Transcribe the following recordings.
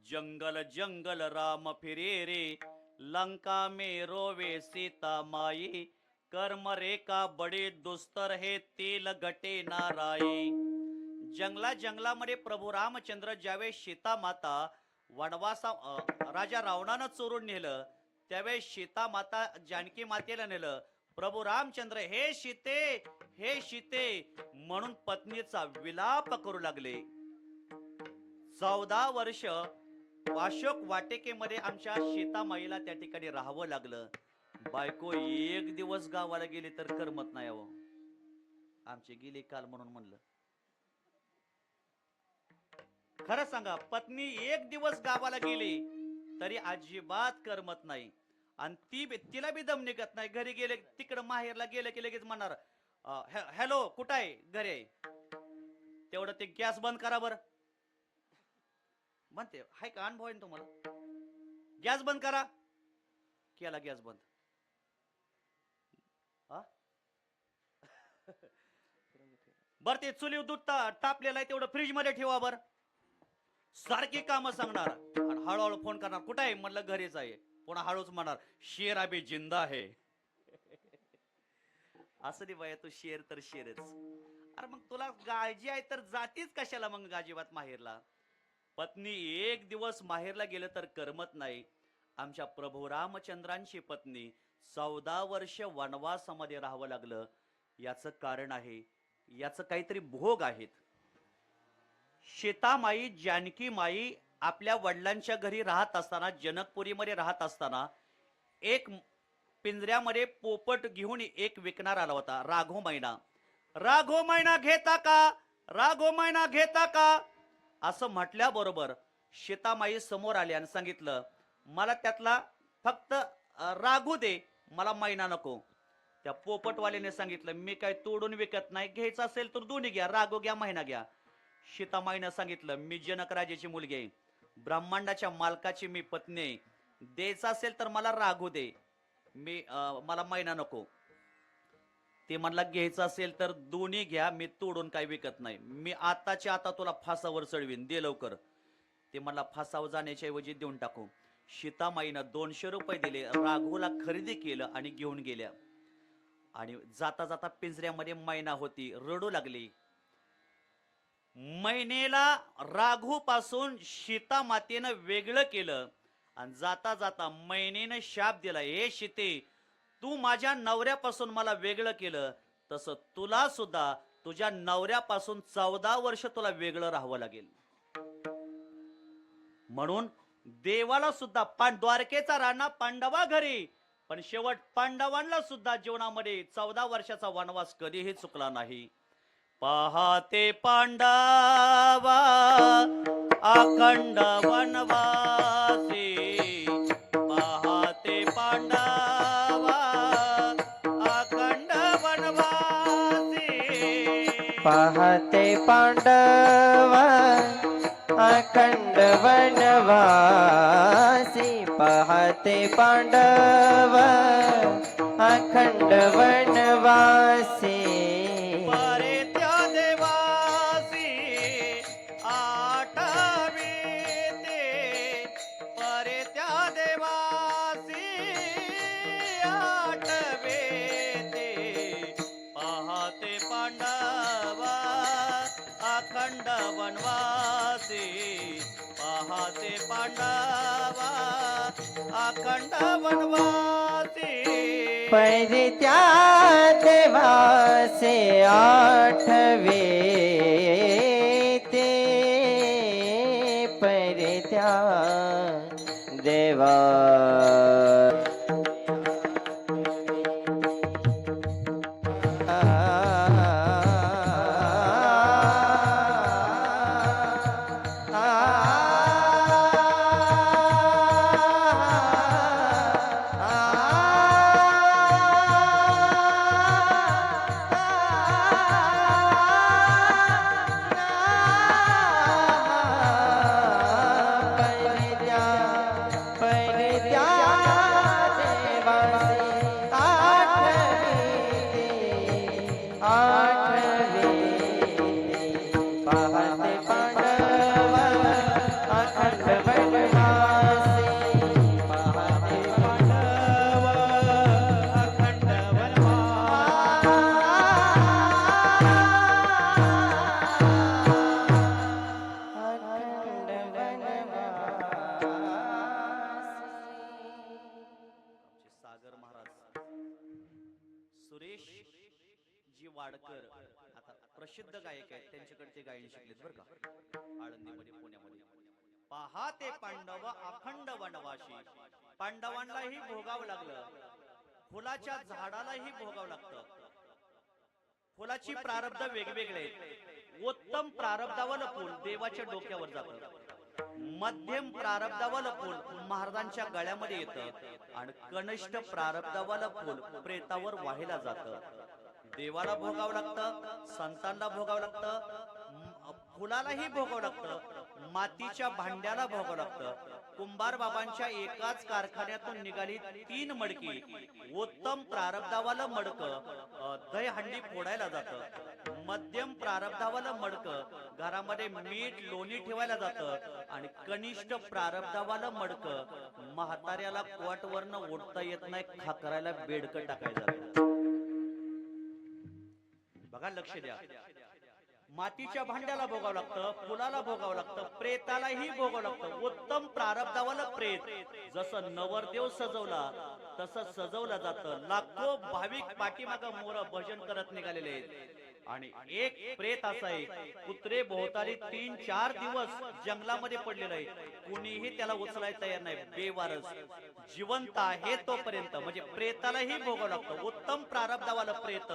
जंगल जंगल राम फिरे रे, लंका में रोवे सीता माई, कर्म रेखा बडे दुस्तर हे तेल गटे नाराई. जंगला जंगलामध्ये प्रभू रामचंद्र ज्यावेळेस सीता माता वनवासा राजा रावणानं चोरून नेलं, त्यावेळेस सीता माता जानकी मातेला नेलं. प्रभू रामचंद्र हे सीते म्हणून पत्नीचा विलाप करू लागले. 14 वर्ष अशोक वाटिकेमध्ये आमच्या सीतामाईला त्या ठिकाणी राहावं लागलं. बायको एक दिवस गावाला गेली तर करमत नाही हो. आमची गेली काल म्हणून म्हणलं. खरं सांगा, पत्नी एक दिवस गावाला गेली तरी अजिबात करमत नाही. आणि तिला बी दम निघत नाही. घरी गेले तिकडं माहेरला गेलं की लगेच म्हणणार हॅलो कुठं आहे, घरी आहे. तेवढं ते गॅस बंद करा बरं म्हणते. हाय का अनुभव आहे तुम्हाला? गॅस बंद करा, केला गॅस बंद. बर ते चुली दूध तापलेलं आहे तेवढं फ्रीज मध्ये ठेवा बर. सारखी कामं सांगणार आणि हळूहळू फोन करणार. कुठं आहे म्हणलं घरीच आहे. पुन्हा हळूच म्हणणार शेर अभी जिंदा आहे. असं नाही बाया, तू शेर तर शेरच. अरे मग तुला काळजी आहे तर जातीच कशाला मग गाजीबात माहेरला? पत्नी एक दिवस माहेरला गेलं तर करमत नाही. आमच्या प्रभू रामचंद्रांची पत्नी 14 वर्ष वनवासामध्ये राहावं लागलं. याचं कारण आहे, याचं काहीतरी भोग आहेत. सीतामाई जानकी माई आपल्या वडिलांच्या घरी राहत असताना, जनकपुरीमध्ये राहत असताना, एक पिंजऱ्यामध्ये पोपट घेऊन एक विकणार आला होता. राघो मैना, राघो मैना घेता का, राघो मैना घेता का असं म्हटल्याबरोबर सीतामाई समोर आली आणि सांगितलं, मला त्यातला फक्त राघू दे, मला मैना नको. त्या पोपटवाल्याने सांगितलं, मी काय तोडून विकत नाही, घ्यायचं असेल तर दोन्ही घ्या, राघू घ्या, मैना घ्या. सीतामाईनं सांगितलं, मी जनक राजाची मुलगी आहे, ब्रह्मांडाच्या मालकाची मी पत्नी आहे, द्यायचं असेल तर मला राघू दे, मला मैना नको. ते म्हणला, घ्यायचं असेल तर दोन्ही घ्या, मी तोडून काय विकत नाही, मी आताच्या आता तुला फासावर चढवीन, दे लवकर. ते म्हणला, फासावर जाण्याच्या ऐवजी देऊन टाकू. सीतामाईनं 200 रुपये दिले, राघूला खरेदी केलं आणि घेऊन गेल्या. आणि जाता जाता पिंजऱ्यामध्ये मैना होती, रडू लागली. मैनेला राघू पासून सीता मातेनं वेगळं केलं आणि जाता जाता मैनेनं शाप दिला, हे सीते, तू माझ्या नवऱ्यापासून मला वेगळं केलं, तसं तुला सुद्धा तुझ्या नवऱ्यापासून 14 वर्ष तुला वेगळं राहावं लागेल. म्हणून देवाला सुद्धा द्वारकेचा राणा पांडवा घरी, पण शेवट पांडवांना सुद्धा जीवनामध्ये 14 वर्षाचा वनवास कधीही चुकला नाही. पाहते पांडवा अखंड वनवासी, पाहते पांडवा अखंड वनवासी, पाहते पांडवा अखंड वनवासी, पाहते पांडवा अखंड वनवासी. अखंड वनवासी, पाहते पांडवा अखंड वनवासी. परत्या देवासे आठवे ते, परत्या देवा. परत्या वाडकर आता प्रसिद्ध गायक आहेत, त्यांच्याकडे ते गायन शिकलेत बरं का, आळंदीमध्ये पुण्यामध्ये. पहा ते पांडव अखंड वनवासी, पांडवांनाही भोगावं लागलं, फुलाच्या झाडालाही भोगावं लागतं. फुलाची प्रारब्ध वेगवेगळे आहेत. उत्तम प्रारब्धावाला फुल देवाच्या डोक्यावर जातं, मध्यम प्रारब्धावाला फुल महाराजांच्या गळ्यामध्ये येतं आणि कनिष्ठ प्रारब्धावाला फुल प्रेतावर वाहिला जातं. देवाला भोगावं लागतं, संतांना भोगावं लागतं, फुलालाही भोगावं लागतं, मातीच्या भांड्याला भोगावं लागतं. कुंभार बाबांच्या एकाच कारखान्यातून निघाली 3 मडकी. उत्तम प्रारब्धावाला मडकं दहीहंडी फोडायला जातं, मध्यम प्रारब्धावाला मडकं घरामध्ये मीठ लोणी ठेवायला जातं आणि कनिष्ठ प्रारब्धावाला मडकं म्हाताऱ्याला कोटवरनं ओढता येत नाही, खाकरायला बेडकं टाकायला जातं. बघा, लक्ष द्या. मातीच्या भांड्याला भोगावं लागतं, फुलाला भोगावं लागतं, प्रेतालाही भोगावं लागतं. उत्तम प्रारब्धावाला प्रेत जसं नवरदेव सजवला तसं सजवलं जातं. लाखो भाविक पाठीमागं मोर भजन करत निघालेले आहेत आणि एक प्रेत असं आहे, कुत्रे भोवताली 3-4 दिवस जंगलामध्ये पडलेलं आहे, कुणीही त्याला उचलायला तयार नाही, बेवारस जिवंत आहे तोपर्यंत. म्हणजे प्रेतालाही भोगावं लागतं. उत्तम प्रारब्धावाला प्रेत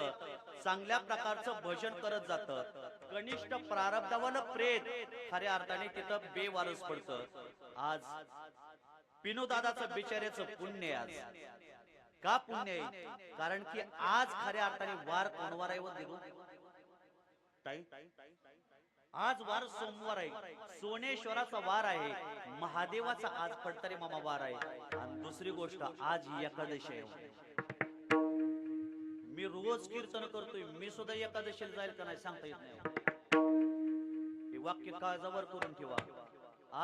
चांगल्या प्रकारचं भजन करत जातं, कनिष्ठ प्रारब्धावाला प्रेत खऱ्या अर्थाने तिथं बेवारस पडतं. आज पिनू दादाचं बिचाऱ्याचं पुण्य आज का पुण्य आहे? कारण की आज खऱ्या अर्थाने वार कोणवार आहे व दिगो ताई, आज वार सोमवार आहे, सोनेश्वराचा वार आहे, महादेवाचा आज फडतरे मामा वार आहे. आणि दुसरी गोष्ट, आज एकादशी आहे. मी रोज कीर्तन करतोय, मी सुद्धा एकादशीला जाईल का नाही सांगता येत नाही. हे वाक्य काळजावर करून ठेवा.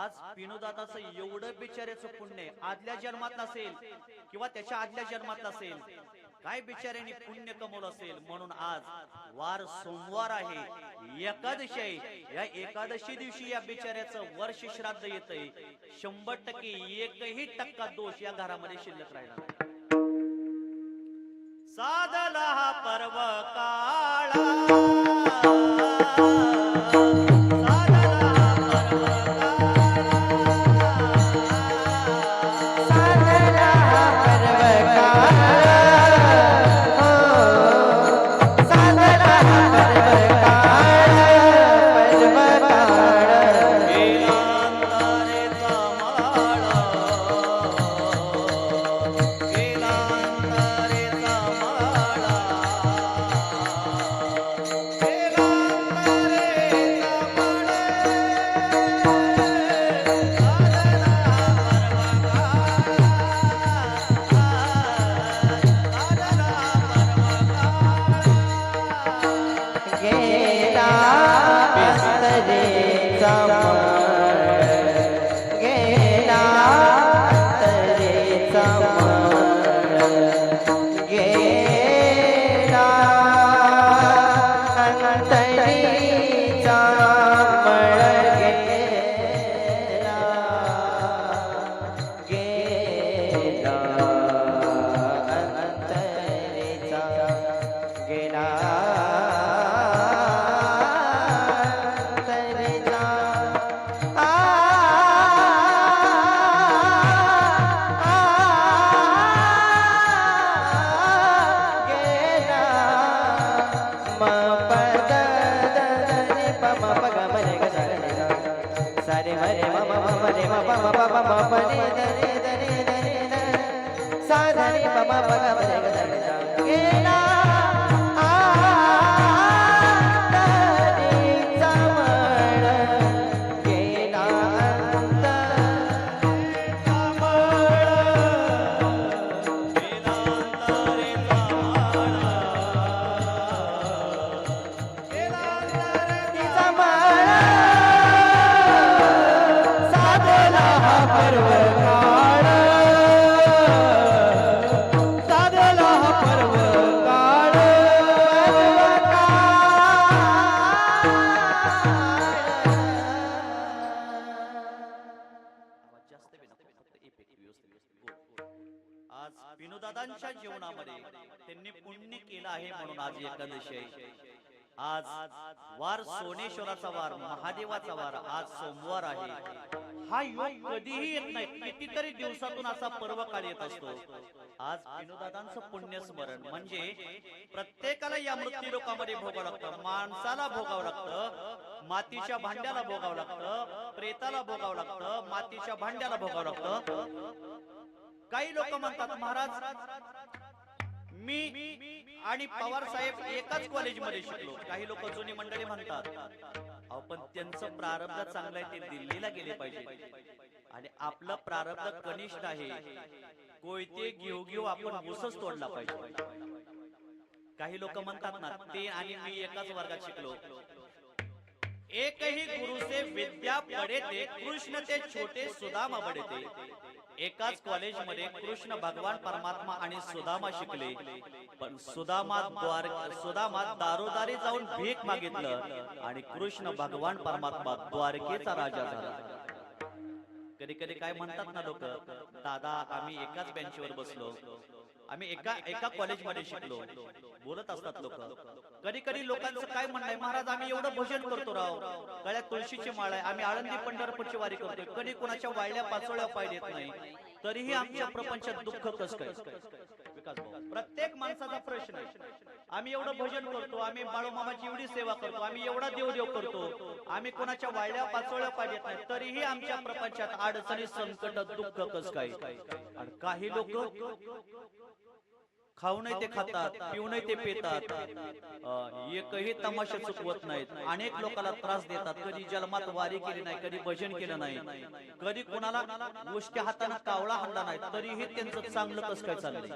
आज पिनूदादाचं एवढं बिचाऱ्याचं पुण्य आदल्या जन्मात नसेल किंवा त्याच्या आदल्या जन्मात नसेल, काय बिचाऱ्याने पुण्य कमवलं असेल, म्हणून आज वार सोमवार आहे, एकादशी आहे. या एकादशी दिवशी या बिचाऱ्याचं वर्ष श्राद्ध येतंय. 100% एकही टक्का दोष या घरामध्ये शिल्लक राहिला नाही. साधला हा पर्व काळा, आज विनोदादांच्या जीवनामध्ये त्यांनी पुण्य केलं आहे म्हणून आज एकादशी आहे. आज वार सोनेश्वराचा वार, महादेवाचा वार, आज सोमवार आहे. हा योग कधीही येत नाही. कितीतरी दिवसातून असा पर्व काळ येत असतो. आज विनोदादांचं पुण्यस्मरण म्हणजे प्रत्येकाला या मृत्यू लोकामध्ये भोगावं लागतं. माणसाला भोगावं लागतं, मातीच्या भांड्याला भोगावं लागतं, प्रेताला भोगावं लागतं, मातीच्या भांड्याला भोगावं लागतं. काही लोक म्हणतात महाराज मी आणि पवार साहेब एकाच कॉलेजमध्ये शिकलो. काही लोक जुनी मंडळी म्हणतात अहो पण त्यांचं प्रारब्ध चांगलं आहे, ते दिल्लीला गेले पाहिजे आणि आपलं प्रारब्ध कनिष्ठ आहे. कोयते घेऊ घेऊ आपण ऊसच तोडला पाहिजे. काही लोक म्हणतात ना ते आणि मी एकाच वर्गात शिकलो. एकही गुरु से विद्या पढ़े थे, कृष्ण ते छोटे सुदामा बडे थे. एकाच कॉलेज मध्ये कृष्ण भगवान परमात्मा आणि सुदामा शिकले. पण सुदामा दारोदारी जाऊन भीक मागितलं आणि कृष्ण भगवान परमात्मा द्वारकेचा राजा झाला. कधी कधी काय म्हणतात ना लोक, दादा आम्ही एकाच बेंचवर बसलो, आम्ही एका कॉलेजमध्ये शिकलो, बोलत असतात लोक. कधी कधी लोकांचं काय म्हणणं आहे, महाराज आम्ही एवढं भजन करतो राव, गळ्यात तुळशीची माळ आहे, आम्ही आळंदी पंढरपूरची वारी करतोय, कधी कोणाच्या वाळल्या पाचोळ्या पाय देत नाही, तरीही आमच्या प्रपंचात दुःख कसं काय? प्रत्येक माणसाचा प्रश्न आहे. आम्ही एवढं भजन करतो, आम्ही बाळूमामाची एवढी सेवा करतो, आम्ही एवढा देवदेव करतो, आम्ही कोणाच्या वाळल्या पाचोळ्या पाय देत नाही, तरीही आमच्या प्रपंचात अडचणी संकट दुःख कसं काय? आणि काही लोक खाऊ नाही ते खातात, पिऊ नाही ते पितात, एकही तमाशा चुकवत नाहीत, अनेक लोकांना त्रास देतात, कधी जन्मात वारी केली नाही, कधी भजन केलं नाही, कधी कोणाला गोष्टी हाताने कावळा हाणला नाही, तरीही त्यांचं चांगलं कसं काय चाललंय?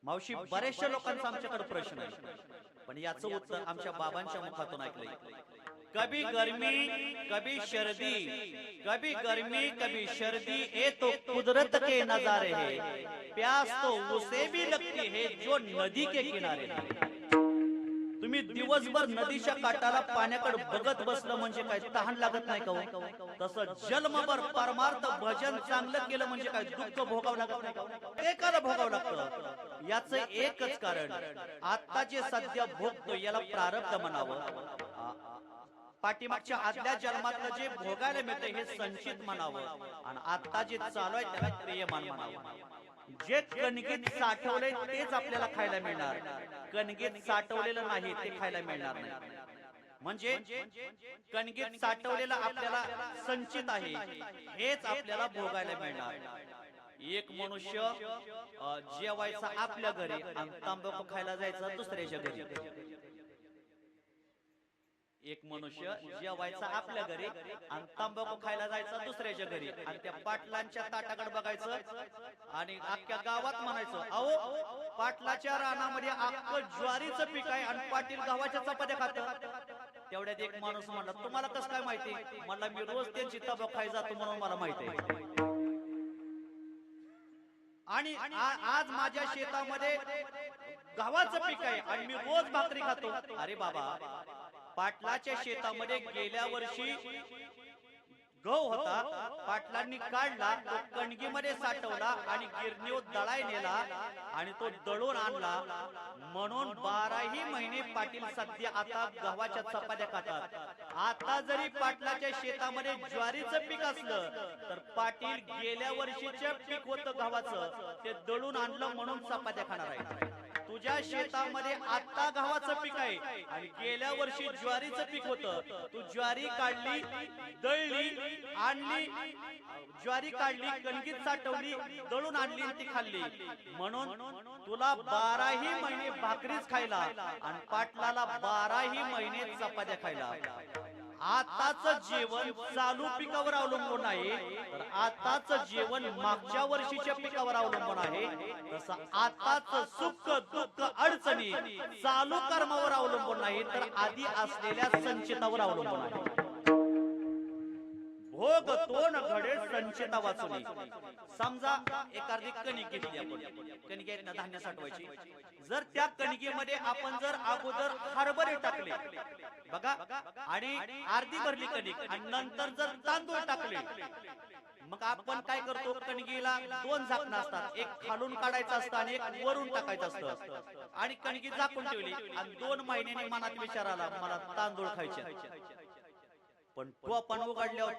मावशी बऱ्याचशा लोकांचा आमच्याकडे प्रश्न आहे, पण याचं उत्तर आमच्या बाबांच्या मुखातून ऐकलंय. कभी गर्मी कभी सर्दी, कभी गर्मी कभी सर्दी, ये तो कुदरत के नजारे हैं, प्यास तो उसे भी लगती है जो नदी के किनारे है. तुम्ही दिवसभर नदीच्या काठाला पाण्याकडे बघत बसलं म्हणजे काय तहान लागत नाही का? तसं जन्मभर परमार्थ भजन चांगलं केलं म्हणजे काय दुःख भोगावं लागत नाही का? एकाला भोगावं लागतं. याचं एकच कारण, आता जे सध्या भोगतो याला प्रारब्ध म्हणावं, पाठीमागच्या आदल्या जन्मातलं जे भोगायला मिळतं हे संचित म्हणावं, आणि आता जे चालू आहे त्याला प्रियमान म्हणावं. जे कणगीत साठवले तेच आपल्याला खायला मिळणार, कणगीत साठवलेलं नाही ते खायला मिळणार नाही. म्हणजे कणगीत साठवलेलं आपल्याला संचित आहे हेच आपल्याला भोगायला मिळणार. एक मनुष्य जेवायचा आपल्या घरी आणि तंबाखू खायला जायचा दुसऱ्याच्या घरी. एक मनुष्य जेवायचा आपल्या घरी आणि तंबाखू खायला जायचा दुसऱ्याच्या घरी, आणि त्या पाटलांच्या ताटाकडे बघायचं आणि अख्ख्या गावात म्हणायचं अहो पाटलाच्या रानामध्ये अख्खं ज्वारीचं पीक आहे आणि पाटील गावाच्या चपात्या खातात. तेवढ्यात एक माणूस म्हणला तुम्हाला कसं काय माहिती? म्हणला मी रोज त्यांची तंबाखू खायला जातो म्हणून मला माहिती आहे. आणि आज माझ्या शेतामध्ये गव्हाचं पीक आहे आणि मी रोज भाकरी खातो. अरे बाबा, पाटलाच्या शेतामध्ये गेल्या वर्षी गहू होता, पाटलांनी काढला, तो कणगीमध्ये साठवला आणि गिरणीवर दळाय नेला आणि तो दळून आणला, म्हणून 12ही महिने पाटील सध्या आता गव्हाच्या चपात्या खातात. आता जरी पाटलाच्या शेतामध्ये ज्वारीचं पीक असलं तर पाटील गेल्या वर्षीचं पीक होतं गव्हाचं, ते दळून आणलं म्हणून चपात्या खाणार आहे. तुझ्या शेतामध्ये आता गव्हाचं पीक आहे आणि गेल्या वर्षी ज्वारीचं पीक होतं, तू ज्वारी काढली, दळली, आणली, ज्वारी काढली, कणगीत साठवली, दळून आणली, ती खाल्ली, म्हणून तुला 12ही महिने भाकरीच खायला आणि पाटलाला 12ही महिने चपात्या खायला. आताच जेवण चालू पिकावर अवलंबून आहे, तर आताच जेवण मागच्या वर्षीच्या पिकावर अवलंबून आहे. तसं आताच सुख दुःख अडचणी चालू कर्मावर अवलंबून नाही, तर आधी असलेल्या संचितावर अवलंबून आहे. भोग तो न घडे संचिता वाचुनी. समजा एखादी कणिक घेतली आपण, कणिकेत धान्य साठवायची, जर त्या कणिकेमध्ये आपण जर अगोदर हरभरे टाकले बघा आणि अर्धी भरली कणिक आणि नंतर जर तांदूळ टाकले, मग आपण काय करतो, कणगीला दोन झाकणं असतात, एक खालून काढायचं असतं आणि एक वरून टाकायचं असतं. आणि कणगी झाकून ठेवली आणि 2 महिन्यांनी मनात विचार आला मला तांदूळ खायचे, पण तो आपण उघडल्यावर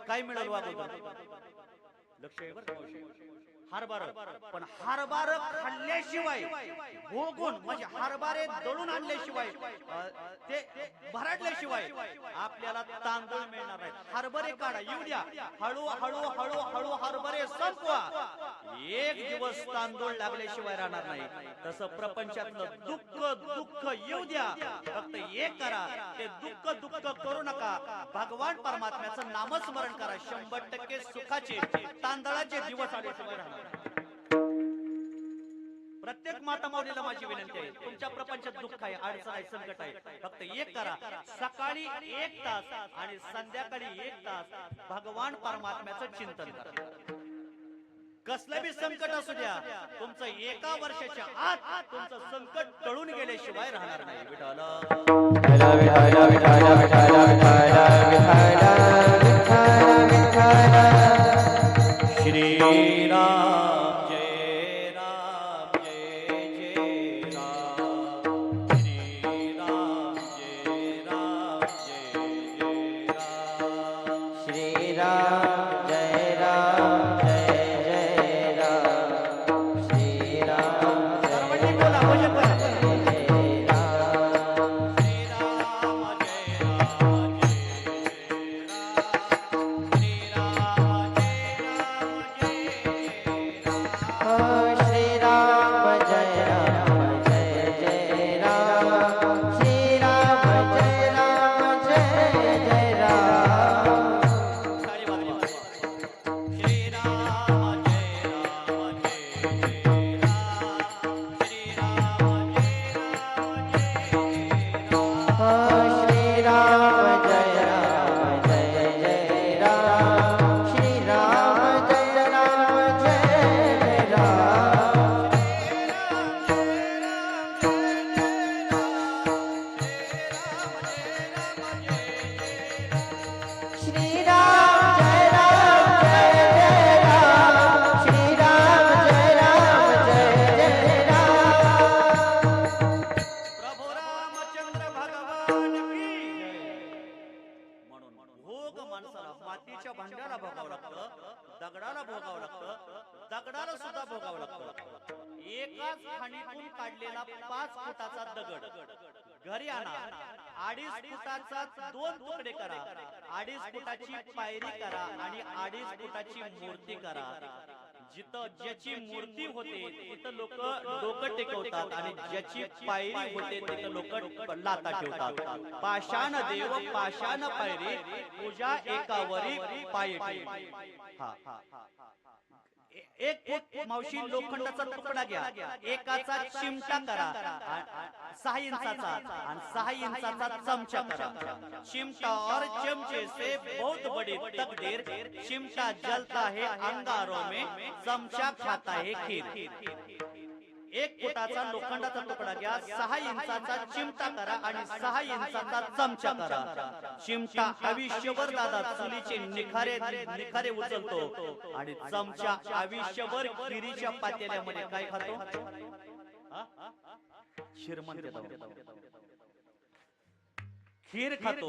काय मिळालं वागवतो, लक्ष आहे बरं का? हरभरा, पण हरभरा खाल्ल्याशिवाय भोगून म्हणजे हरभरे दळून आणल्याशिवाय ते भरडल्याशिवाय आपल्याला तांदूळ मिळणार नाही. हरभरे काढा, येऊ द्या, हळू हळू हळू हळू हरभरे संपवा, एक दिवस तांदूळ लागल्याशिवाय राहणार नाही. तसं प्रपंचातलं दुःख दुःख येऊ द्या, फक्त एक करा, ते दुःख दुःख करू नका, भगवान परमात्म्याचं नामस्मरण करा, 100% सुखाचे तांदळाचे दिवस आल्याशिवाय राहणार. प्रत्येक माता माऊलीला माझी विनंती आहे, तुमच्या प्रपंचात दुःख आहे, अडचण आहे, संकट आहे, फक्त एक करा, सकाळी 1 तास आणि संध्याकाळी 1 तास भगवान परमात्म्याचं चिंतन करा. कसलं बी संकट असू द्या, तुमचं 1 वर्षाच्या आत तुमचं संकट टळून गेल्याशिवाय राहणार नाही. श्रीराम जय राम जय जय राम, श्रीराम जय राम जय जय राम, श्रीराम जय राम जय जय राम, श्रीराम सर्वांनी बोला, भजन बोला. मातीच्या भांड्याला भोगावं लागतं, दगडाला भोगावं लागतं, दगडाला सुद्धा भोगावं लागतं. एकाच खाणीतून काढलेला 5 फुटाचा दगड घरी आणा, 2.5 फुटाचा 2 तुकडे करा, 2.5 फुटाची पायरी करा आणि 2.5 फुटाची मूर्ती करा. जिथं ज्याची मूर्ती होते तिथं लोक डोकं टेकवतात आणि ज्याची पायरी होते तिथं लोक लाता ठेवतात. पाषाण देव पाषाण पायरी, पूजा एकावरी पाय ठेवी. एक मावशी लोखंडाचा तुकडा घ्या, एकाचा चिमटा करा 6 इंचाचा आणि 6 इंचाचा चमचा करा. चिमटा और चमचे से बहुत बड़ी तकदीर, चिमटा जलता है अंगारों में, चमचा खाता है खीर. 1 फुटाचा लोखंडाचा तुकडा घ्या, 6 इंचाचा चिमटा करा आणि 6 इंचाचा चमचा करा. चिमटा आयुष्यभर दादा चुलीचे निखारे उचलतो आणि चमचा आयुष्यभर खिरीच्या पातेल्यामध्ये काय खातो, खीर खातो.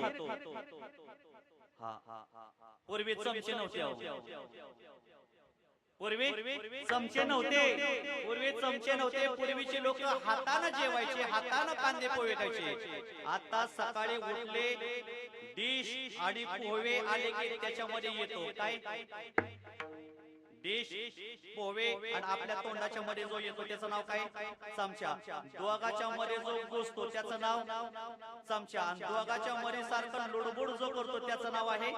पूर्वी चमचे नव्हते, पूर्वी चमचे नव्हते, पूर्वीचे लोक हाताने जेवायचे, हाताने कांदे पोहे खायचे. आता सकाळी उठले डिश आणि पोहे आले की त्याच्यामध्ये येतो काय, डिश पोहे, आणि आपल्या तोंडाच्या मध्ये जो येतो त्याचं नाव काय, चमचा. दोघाच्या मध्ये जो घुसतो त्याचं नाव चमचा, आणि दोघाच्या मध्ये सारखं लुडबुड जो करतो त्याचं नाव आहे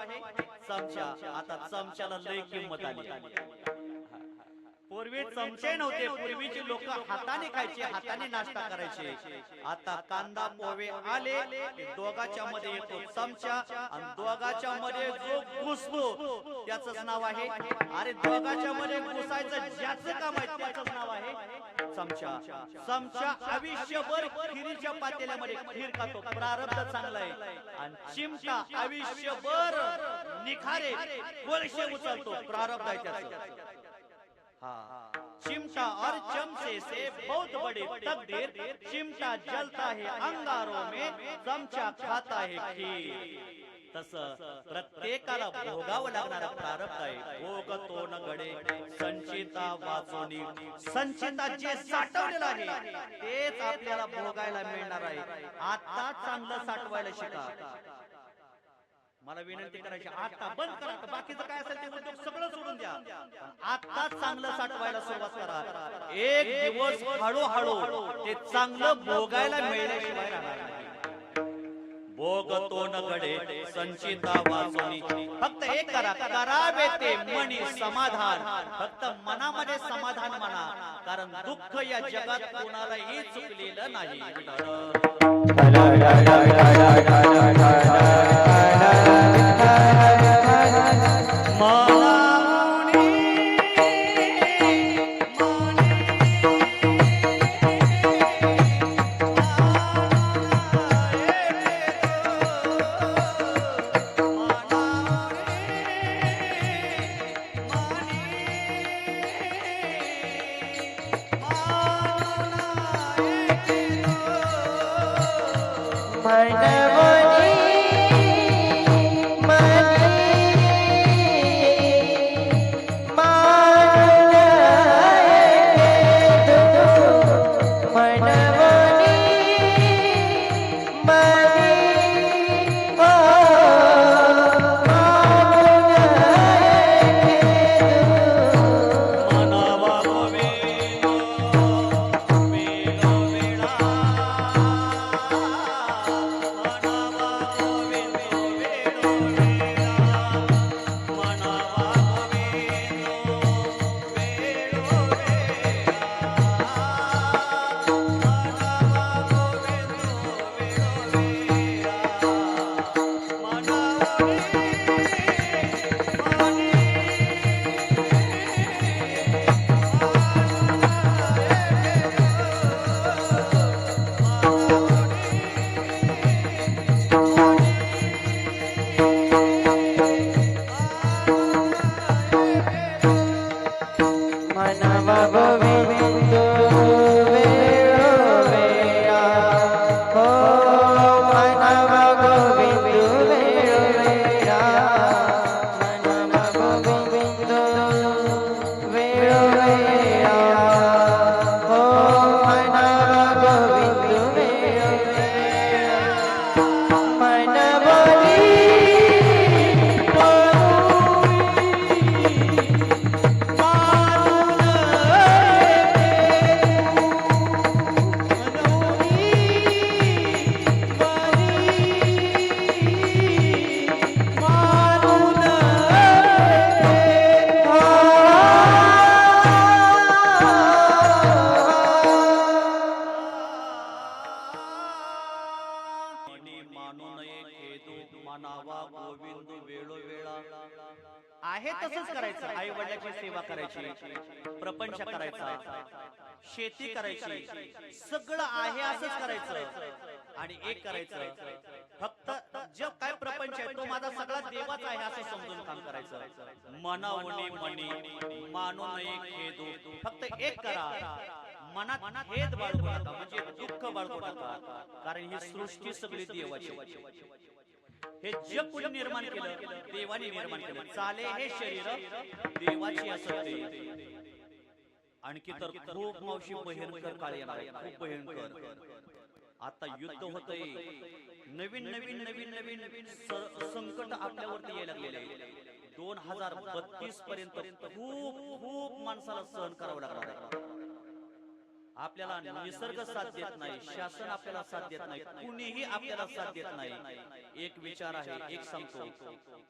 चमचा. आता चमच्याला लय किंमत आली. पूर्वी चमचे नव्हते, पूर्वीची लोक हाताने खायचे, हाताने नाश्ता करायचे. आता कांदा पोहे आले की दोघाच्या मध्ये येतो चमचा आणि दोघाच्या मध्ये जो घुसतो त्याचंच नाव आहे. अरे दोघाच्या मध्ये घुसायचं ज्याचं काम आहे त्याचंच नाव आहे चमचा. चमचा आयुष्यभर खिरीच्या पातेल्यामध्ये खीर खातो, प्रारब्ध चांगला आहे. आणि चिमटा आयुष्यभर निखारे कोळशे उचलतो, प्रारब्ध आहे त्याचं. हाँ, चिमटा और चमचे से बहुत बड़ी तकदीर. चिमटा जलता है अंगारों में, चमचा खाता है खीर. तसं प्रत्येकाला भोगावं लागणारा प्रारब्ध आहे. भोग तो न घडे संचिता वाचोनी. संचिता जे साठवलेलं आहे तेच आपल्याला भोगायला मिळणार आहे. आता चांगलं साठवायला शिका. मला विनंती करायची, आता बंद करा, बाकीचं काय असेल ते उद्योग सगळं सोडून द्या. आता चांगलं साठवायला सुरुवात करा. एक दिवस हळूहळू ते चांगलं भोगायला मिळण्याशिवाय राहणार नाही. भोग तो न घडे संचिता वाचोनी. फक्त एक करा, करावे ते मनी समाधान. फक्त मनामध्ये समाधान म्हणा, कारण दुःख या जगात कोणालाही चुकलेलं नाही. आहे तसंच करायचं. आई वडिलांची सेवा करायची, प्रपंच करायचा, शेती करायची, सगळं आहे असंच करायचं. आणि एक करायचं, फक्त जे काय प्रपंच आहे तो माझा सगळा देवाचा आहे असं समजून काम करायचं. मनावणी मनी मानू नये खेदू. फक्त एक करा, मनात खेद बाळगू नका, म्हणजे दुःख बाळगू नका. कारण ही सृष्टी सगळी देवाची. हे जग कोणी निर्माण केलं? देवाने निर्माण केलं. चाले हे शरीर देवाची असते. आणखी तर खूप मावशी भयंकर काळ येणार आहे, खूप भयंकर. आता युद्ध होतंय, नवीन नवीन नवीन नवीन नवीन संकट आपल्यावरती यायला लागलेले आहे. 2032 पर्यंत खूप खूप माणसाला सहन करावं लागणार आहे. आपल्याला निसर्ग साथ देत नाही, शासन आपल्याला साथ देत नाही, कुणीही आपल्याला साथ देत नाही. एक विचार आहे, एक सांगतो,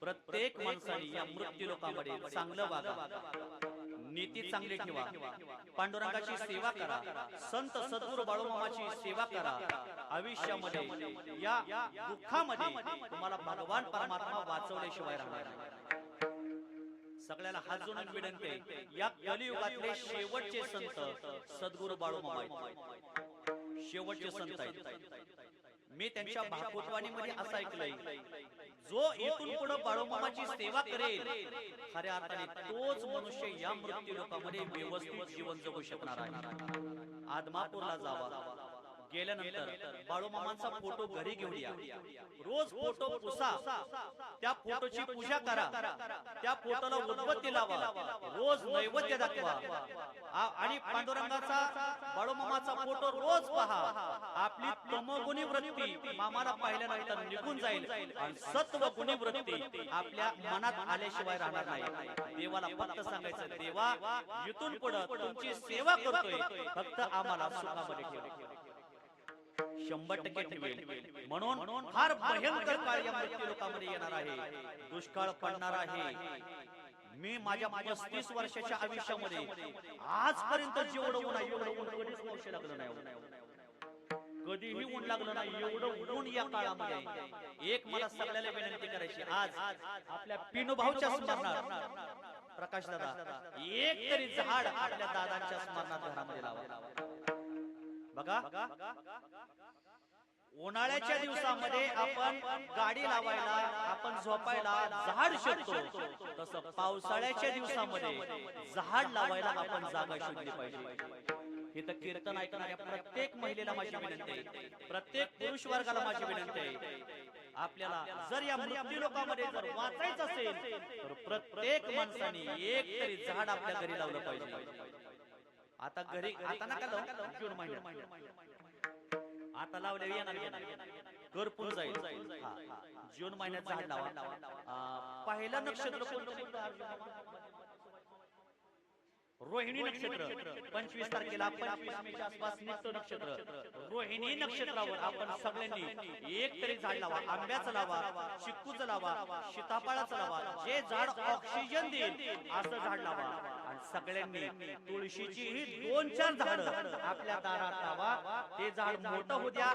प्रत्येक माणसाने या मृत्यू लोकांमध्ये चांगलं वागा, नीती चांगली ठेवा, पांडुरंगाची सेवा करा, संत सद्गुरू बाळूमामाची सेवा करा. आयुष्यामध्ये या दुःखामध्ये तुम्हाला भगवान परमात्मा वाचवल्याशिवाय राहणार नाही. सगळ्याला हात जोडून विनंती आहे, या कलियुगातले शेवटचे संत सद्गुरू बाळूमामा आहेत. शेवटचे संत आहेत. मी त्यांच्या भागवतवाणीमध्ये असं ऐकलंय, जो इथून पुढे बाळूमामाची सेवा करेल खऱ्या अर्थाने तोच मनुष्य या मृत्यू लोकामध्ये व्यवस्थित जीवन जगू शकणार आहे. आदमापूरला जावा, गेल्यानंतर बाळूमामांचा फोटो घरी घेऊन या, रोज फोटो पुसा, त्या फोटोची पूजा करा, त्या फोटोला उदबत्ती लावा, रोज नैवेद्य दाखवा आणि पांडुरंगाचा बाळूमामाचा फोटो रोज पहा. आपली तमोगुणी वृत्ती मामाला पाहिल्यानंतर निघून जाईल आणि सत्वगुणी वृत्ती आपल्या मनात आल्याशिवाय राहणार नाही. देवाला फक्त सांगायचं, देवा इथून पुढे तुमची सेवा करतोय, फक्त आम्हाला सुखामध्ये ठेवा. 100% ठेवेल. म्हणून फार भयंकर काळ या मृत्यू लोकांमध्ये येणार आहे, दुष्काळ पडणार आहे. मी माझ्या 35 वर्षाच्या आयुष्यामध्ये आजपर्यंत जेवढं ऊन आहे एवढं ऊन कधीच पाऊस लागलं नाही, कधीही ऊन लागलं नाही एवढं ऊन या काळामध्ये. एक मला सगळ्याला विनंती करायची, आज आपल्या पिनूभाऊच्या स्मरणात प्रकाश दादा एक तरी झाड आपल्या दादांच्या स्मरणात घरामध्ये लावा. बघा, उन्हाळ्याच्या दिवसामध्ये आपण गाडी लावायला, आपण झोपायला झाड शोधतो, तसं पावसाळ्याच्या दिवसामध्ये झाड लावायला आपण जागा शोधली पाहिजे. इथं कीर्तन ऐकणाऱ्या प्रत्येक महिलेला माझी विनंती आहे, प्रत्येक पुरुष वर्गाला माझी विनंती आहे, आपल्याला जर या मृत्यू लोकांमध्ये जर वाचायचं असेल तर प्रत्येक माणसाने एक तरी झाड आपल्या घरी लावलं पाहिजे. आता घरी आता नका लावू, जून महिन्यात आता लावले येणार, करपून जाईल. जून महिन्यात झाड लावा. पहिलं नक्षत्र कोणतं? रोहिणी नक्षत्र. 25 तारखेला 25 मेच्या आसपास निघतो नक्षत्र. रोहिणी नक्षत्रावर आपण सगळ्यांनी एक तरी झाड लावा. आंब्याचं लावा, चिक्कूचं लावा, सीताफळाचं लावा, जे झाड ऑक्सिजन देईल असं झाड लावा. आणि सगळ्यांनी तुळशीची ही 2-4 झाडं आपल्या दारात लावा. ते झाड मोठं होऊ द्या,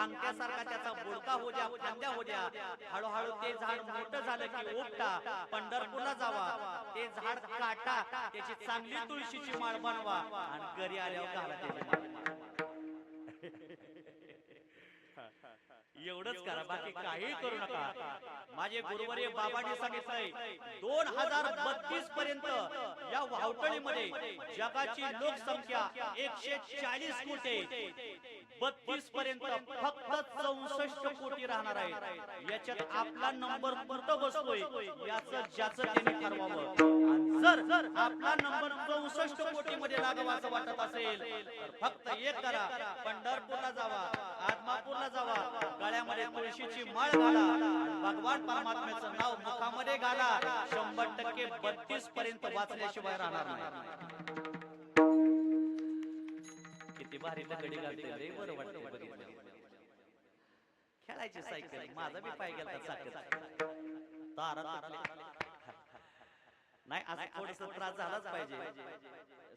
अंगठ्यासारखा त्याचा बुडका होऊ द्या, फांद्या होऊ द्या. हळूहळू ते झाड मोठं झालं की उपटा, पंढरपूरला जावा, ते झाड काटा, त्याची चांगली तुळशीची माळ बनवा आणि घरी आल्यावर घाला त्याची माळ. एवढंच करा, बाकी काही करू नका. माझे गुरुवर्य बाबांनी सांगितलंय 2032 पर्यंत या वावटळीमध्ये जगाची लोकसंख्या 140 कोटी, 32 पर्यंत फक्त 64 कोटी राहणार आहे. याच्यात आपला नंबर कुठं बसतोय याचं ज्याचं त्यांनी ठरवावं. जर आपला नंबर 64 कोटी मध्ये लागावा असं वाटत असेल तर फक्त एक करा, पंढरपूरला जावा, आदमापूरला जावा, गळ्यामध्ये तुळशीची माळ घाला, भगवान परमात्म्याचं नाव मुखामध्ये घाला. 100% 32 पर्यंत वाचल्याशिवाय राहणार नाही. किती भारी गडी घालते रे, बरं वाटतं बघितलं. खेळायची सायकल, माझा बी पाय गेला चाकत तारा तुटले. नाही असं थोडस त्रास झालाच पाहिजे,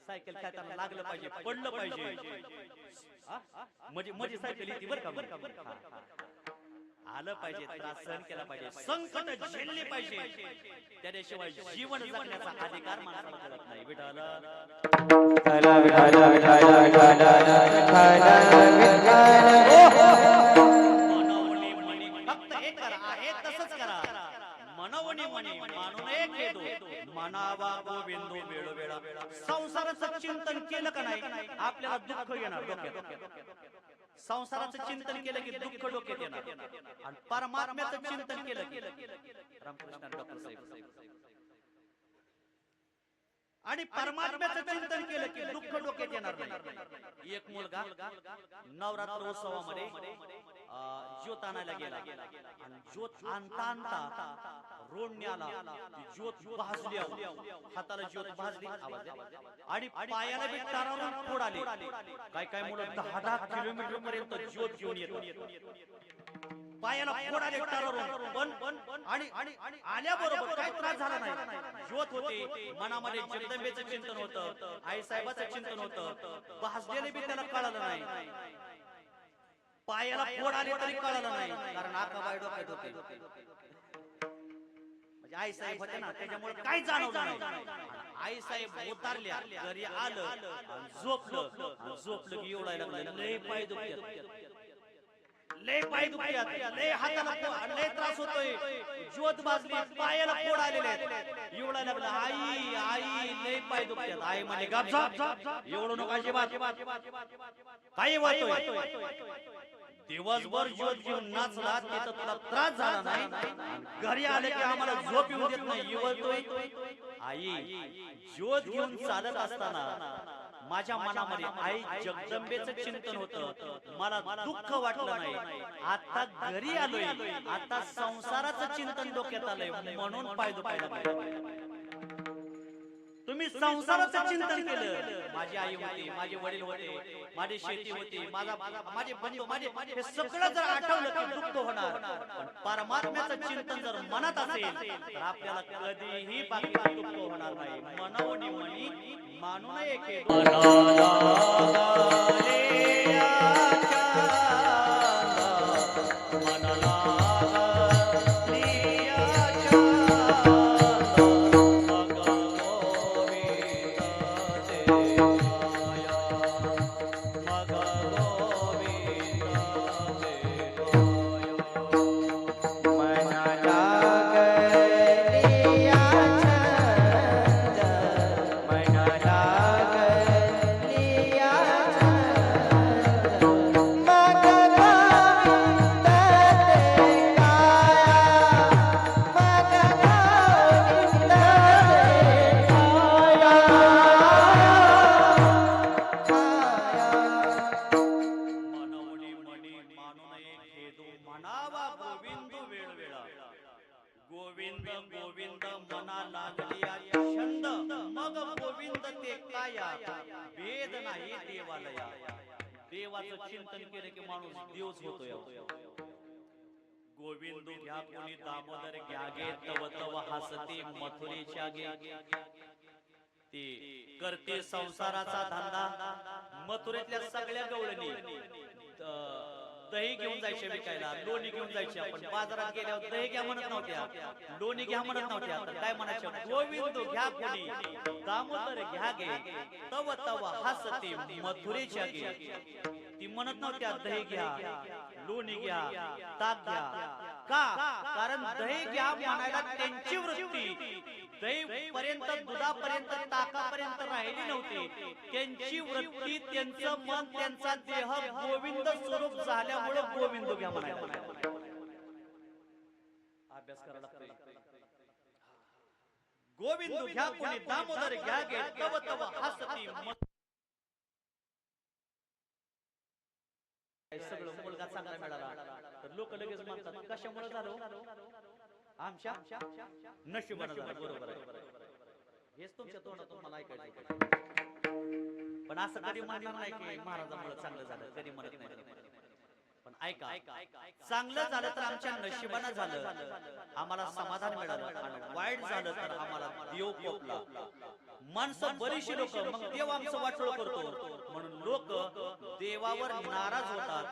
सायकल खेळताना लागलं पाहिजे, पडलं पाहिजे, म्हणजे सायकल येते बरं का, आलं पाहिजे, त्रास सहन केला पाहिजे, संकट झेलले पाहिजे. त्याशिवाय जीवन जगण्याचा अधिकार माणसाला कळत नाही. विठ्ठल फक्त एक करा, आहे तसंच करा. मनवणी म्हणे मानून एक येतो, मनावा गोविंदो वेळोवेळा. संसाराचं चिंतन केलं का नाही आपल्याला दुःख येणार डोक्यात. संसाराचं चिंतन केलं की दुःख डोक्यात येणार, आणि परमात्म्याचं चिंतन केलं की रामकृष्ण डॉक्टर साहेब आणि परमात्म्याचं चिंतन केलं की दुःख डोक्यात येणार नाही. एक मुलगा नवरात्र उत्सवामध्ये ज्योत आणायला गेला आणि ज्योत आणता आणता रोडने आला ती ज्योत भाजली हाताला ज्योत भाजली आवाज आणि पायाला बी तारावरून फोड आले काय मुलं 10 किलोमीटर पर्यंत ज्योत घेऊन येत पायाला फोड आले तारावरून पण आणि आल्याबरोबर काय त्रास झाला नाही ज्योत होते मनामध्ये जगदंबेचं चिंतन होतं आई साहेबाचं चिंतन होतं भाजलेले बी त्याला कळालं नाही पायाला फोड आले तरी कळालं नाही कारण आकाबाई डोक्यात होते म्हणजे आई साहेब होते ना त्याच्यामुळे काय जाणवलं नाही आई साहेब उतारल्या घरी आलं झोपलं की एवढा लागलं लय पाय दुखतात लय पाय दुखतात लय हाताला लय त्रास होतोय ज्योत भाजली पायाला फोड आलेले आहेत एवढा लागलं आई आई लय पाय दुखतात आई म्हणे गप झोप एवढं नको अजिबात काय होतोय दिवसभर ज्योत घेऊन नाचला तिथं तुला त्रास झाला नाही घरी आले की आम्हाला झोप येऊ देत नाही येवतोय आई ज्योत घेऊन चालत असताना माझ्या मनामध्ये आई जगदंबेचं चिंतन होतं मला दुःख वाटलं नाही आता घरी आलोय आता संसाराचं चिंतन डोक्यात आलंय म्हणून पाय दुखायला लागले तुम्ही संसाराचं चिंतन केलं माझी आई होती माझे वडील होते माझी शेती होती माझे बंधू माझे हे सगळं जर आठवलं की दुःख होणार पण परमात्म्याचं चिंतन जर मनात असेल तर आपल्याला कधीही बाकी दुःख होणार नाही मनोनी मनी मानून एके गोविंद गोविंद मना लागलिया छंद मग गोविंद ते काया भेद नाही देवालया देवाचं चिंतन केलं की माणूस देवच होतोय गोविंद घ्या कोणी दामोदर घ्या गे तव तव हसते मथुरेच्या गे ते करते संसाराचा धंदा मथुरेतल्या सगळ्या गवळणी दही घेऊन जायचे विकायला लोणी घेऊन जायचे आपण बाजारात गेल्यावर दही घ्या म्हणत नव्हत्या लोणी घ्या म्हणत नव्हत्या तर काय म्हणायचं गोविंद घ्या कोणी दामोदर घ्या गे तव तव हसते मथुरेच्या गे ती म्हणत नव्हत्या दही घ्या लोणी घ्या ताक घ्या का कारण दही घ्या म्हणायला त्यांची वृत्ती दही पर्यंत दुधापर्यंत ताकापर्यंत राहिली नव्हती त्यांची वृत्ती त्यांचं मन त्यांचा देह गोविंद स्वरूप झाल्यामुळे गोविंद घ्या म्हणायला अभ्यास करायला लागतोय गोविंद घ्या कोणी दामोदर घ्या गे तव तव हसती सगळं मुलगा चांगला मिळाला तर लोक लगेच म्हणतात कशामुळे झालं आमच्या नशिबाने झालं बरोबर आहे हेच तुमच्या तोंडातून मला ऐकायचं पण असं कधी म्हणणार नाही की महाराजांमुळे चांगलं झालं कधी म्हणत नाही पण ऐका चांगलं झालं तर आमच्या नशिबाने झालं आम्हाला समाधान मिळालं आणि वाईट झालं तर आम्हाला देव कोपला माणसं बरीचशी लोक मग देव आमचं वाटोळ करतो म्हणून लोक देवावर नाराज होतात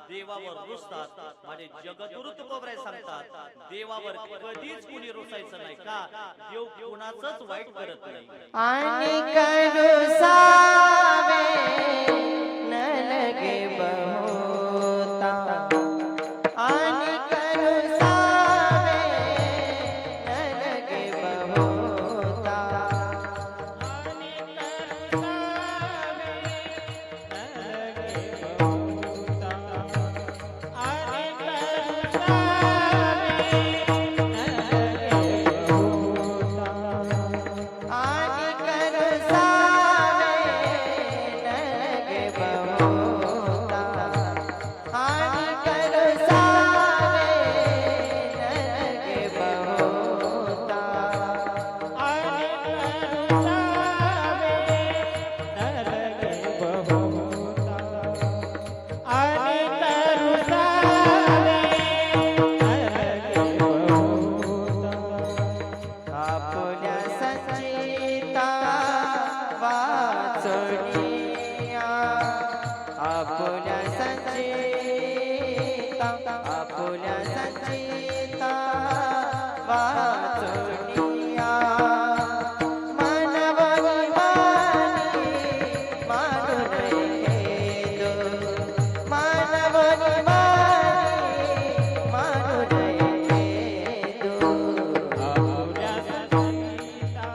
देवावर रुसतात माझे जगद्गुरु तुकोबराय सांगतात देवावर कधीच कुणी रुसायचं नाही का देव कुणाचंच वाईट करत नाही आणि करुसावे न लगे बहुता आणि करुसावे न लगे बहुता आणि करुसावे रुसावे न लगे बहुता आणि रुसावे न लगे बहुता आपुल्या संचिता वाचनिया आपुल्या संचिता आपुल्या संचिता वाचनिया मानवनी मानी मानून घेतो मानवनी मानी मानून घेतो आपुल्या संचिता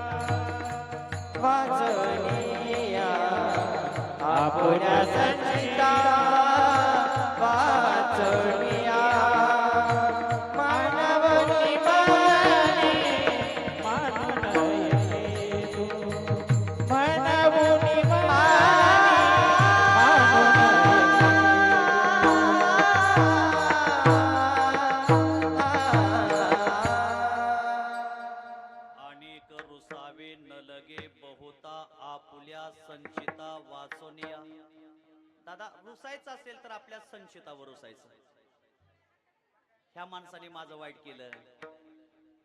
वाचनिया आपुल्या संचिता वाचनिया मानवनी मानी मानून घेतो मानवनी अनेक रुसावे न लगे बहुता आपुल्या संचिता वाचनिया. दादा, रुसायचं असेल तर आपल्या संचितावर रुसायचं. ह्या माणसाने माझं वाईट केलं,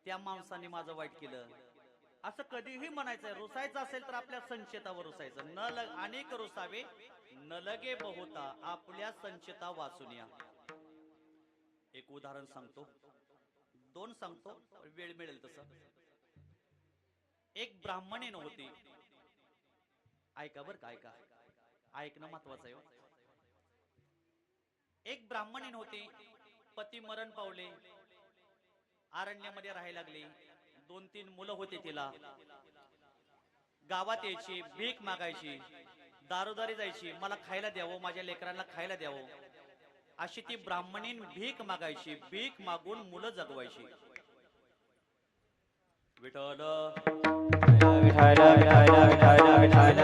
त्या माणसाने माझं वाईट केलं, असं कधीही म्हणायचंय. रुसायचं असेल तर आपल्या संचितावर रुसायचं. अनेक रुसावे न लगे बहुता आपल्या संचिता वाचुनिया. एक उदाहरण सांगतो, दोन सांगतो, वेळ मिळेल तसं. एक ब्राह्मणीन होती. ऐका बर का, ऐका, ऐकणं महत्वाचं आहे. एक ब्राह्मणीन होती, पती मरण पावले, अरण्यामध्ये राहायला लागली. 2-3 मुलं होते तिला. गावात यायची, भीक मागायची, दारोदारी जायची, मला खायला द्यावं, माझ्या लेकरांना खायला द्यावं, अशी ती ब्राह्मणीन भीक मागायची. भीक मागून मुलं जगवायची. विठ्ठल विठ्ठल विठ्ठल विठ्ठल विठ्ठल विठ्ठल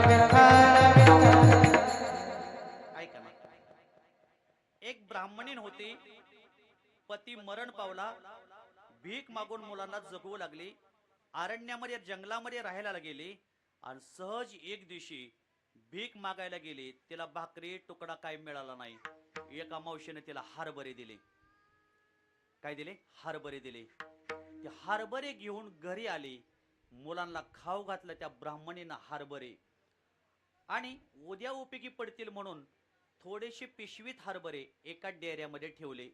विठ्ठल. ऐका ना, एक ब्राह्मणीन होती, पती मरण पावला, भीक मागून मुलांना जगवू लागली, अरण्यामध्ये जंगलामध्ये राहायला गेली आणि सहज एक दिवशी भीक मागायला गेली. तिला भाकरी तुकडा काय मिळाला नाही. एका मावशीने तिला हरभरे दिले. काय दिले? हरभरे दिले. ते हरभरे घेऊन घरी आली, मुलांना खाऊ घातलं त्या ब्राह्मणीनं हरभरे, आणि उद्या उपयोगी पडतील म्हणून थोडेसे पिशवीत हरभरे एका डेऱ्यामध्ये ठेवले.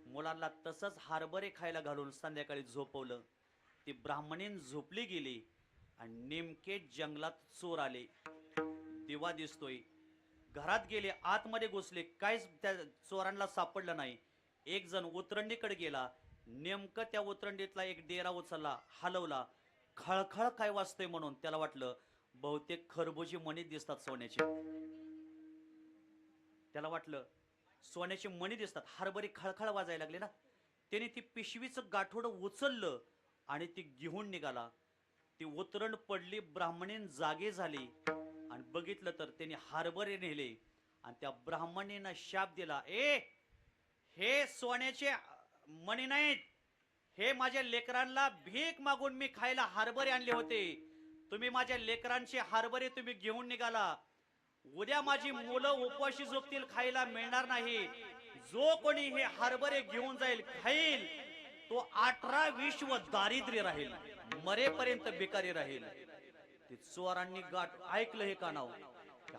मुलांना तसंच हरभरे खायला घालून संध्याकाळी झोपवलं. ती ब्राह्मणीन झोपली गेली आणि नेमके जंगलात चोर आले. दिवा दिसतोय, घरात गेले, आतमध्ये घुसले, काहीच त्या चोरांना सापडलं नाही. एक जण उतरंडीकडे गेला, नेमकं त्या उतरंडीतला एक डेरा उचलला, हलवला. खळखळ काय वाजतंय म्हणून त्याला वाटलं बहुतेक खरबुजी मणी दिसतात सोन्याचे. त्याला वाटलं सोन्याची मणी दिसतात. हरभरे खळखळ वाजायला लागले ना. त्याने ती पिशवीचं गाठोडं उचललं आणि ती घेऊन निघाला. ती उतरण पडली, ब्राह्मणीन जागे झाली आणि बघितलं तर त्याने हरभरे नेले आणि त्या ब्राह्मणीनं शाप दिला, हे सोन्याचे मणी नाहीत, हे माझ्या लेकरांना भीक मागून मी खायला हरभरे आणले होते. तुम्ही माझ्या लेकरांचे हरभरे तुम्ही घेऊन निघाला. उद्या माझी मुलं उपवाशी झोपतील, खायला मिळणार नाही. जो कोणी हे हरभरे घेऊन जाईल, खाईल, तो 18-20 दारिद्र्य राहील, मरेपर्यंत भिकारी राहील. ते चोरांनी गाठ ऐकलं हे का नाव?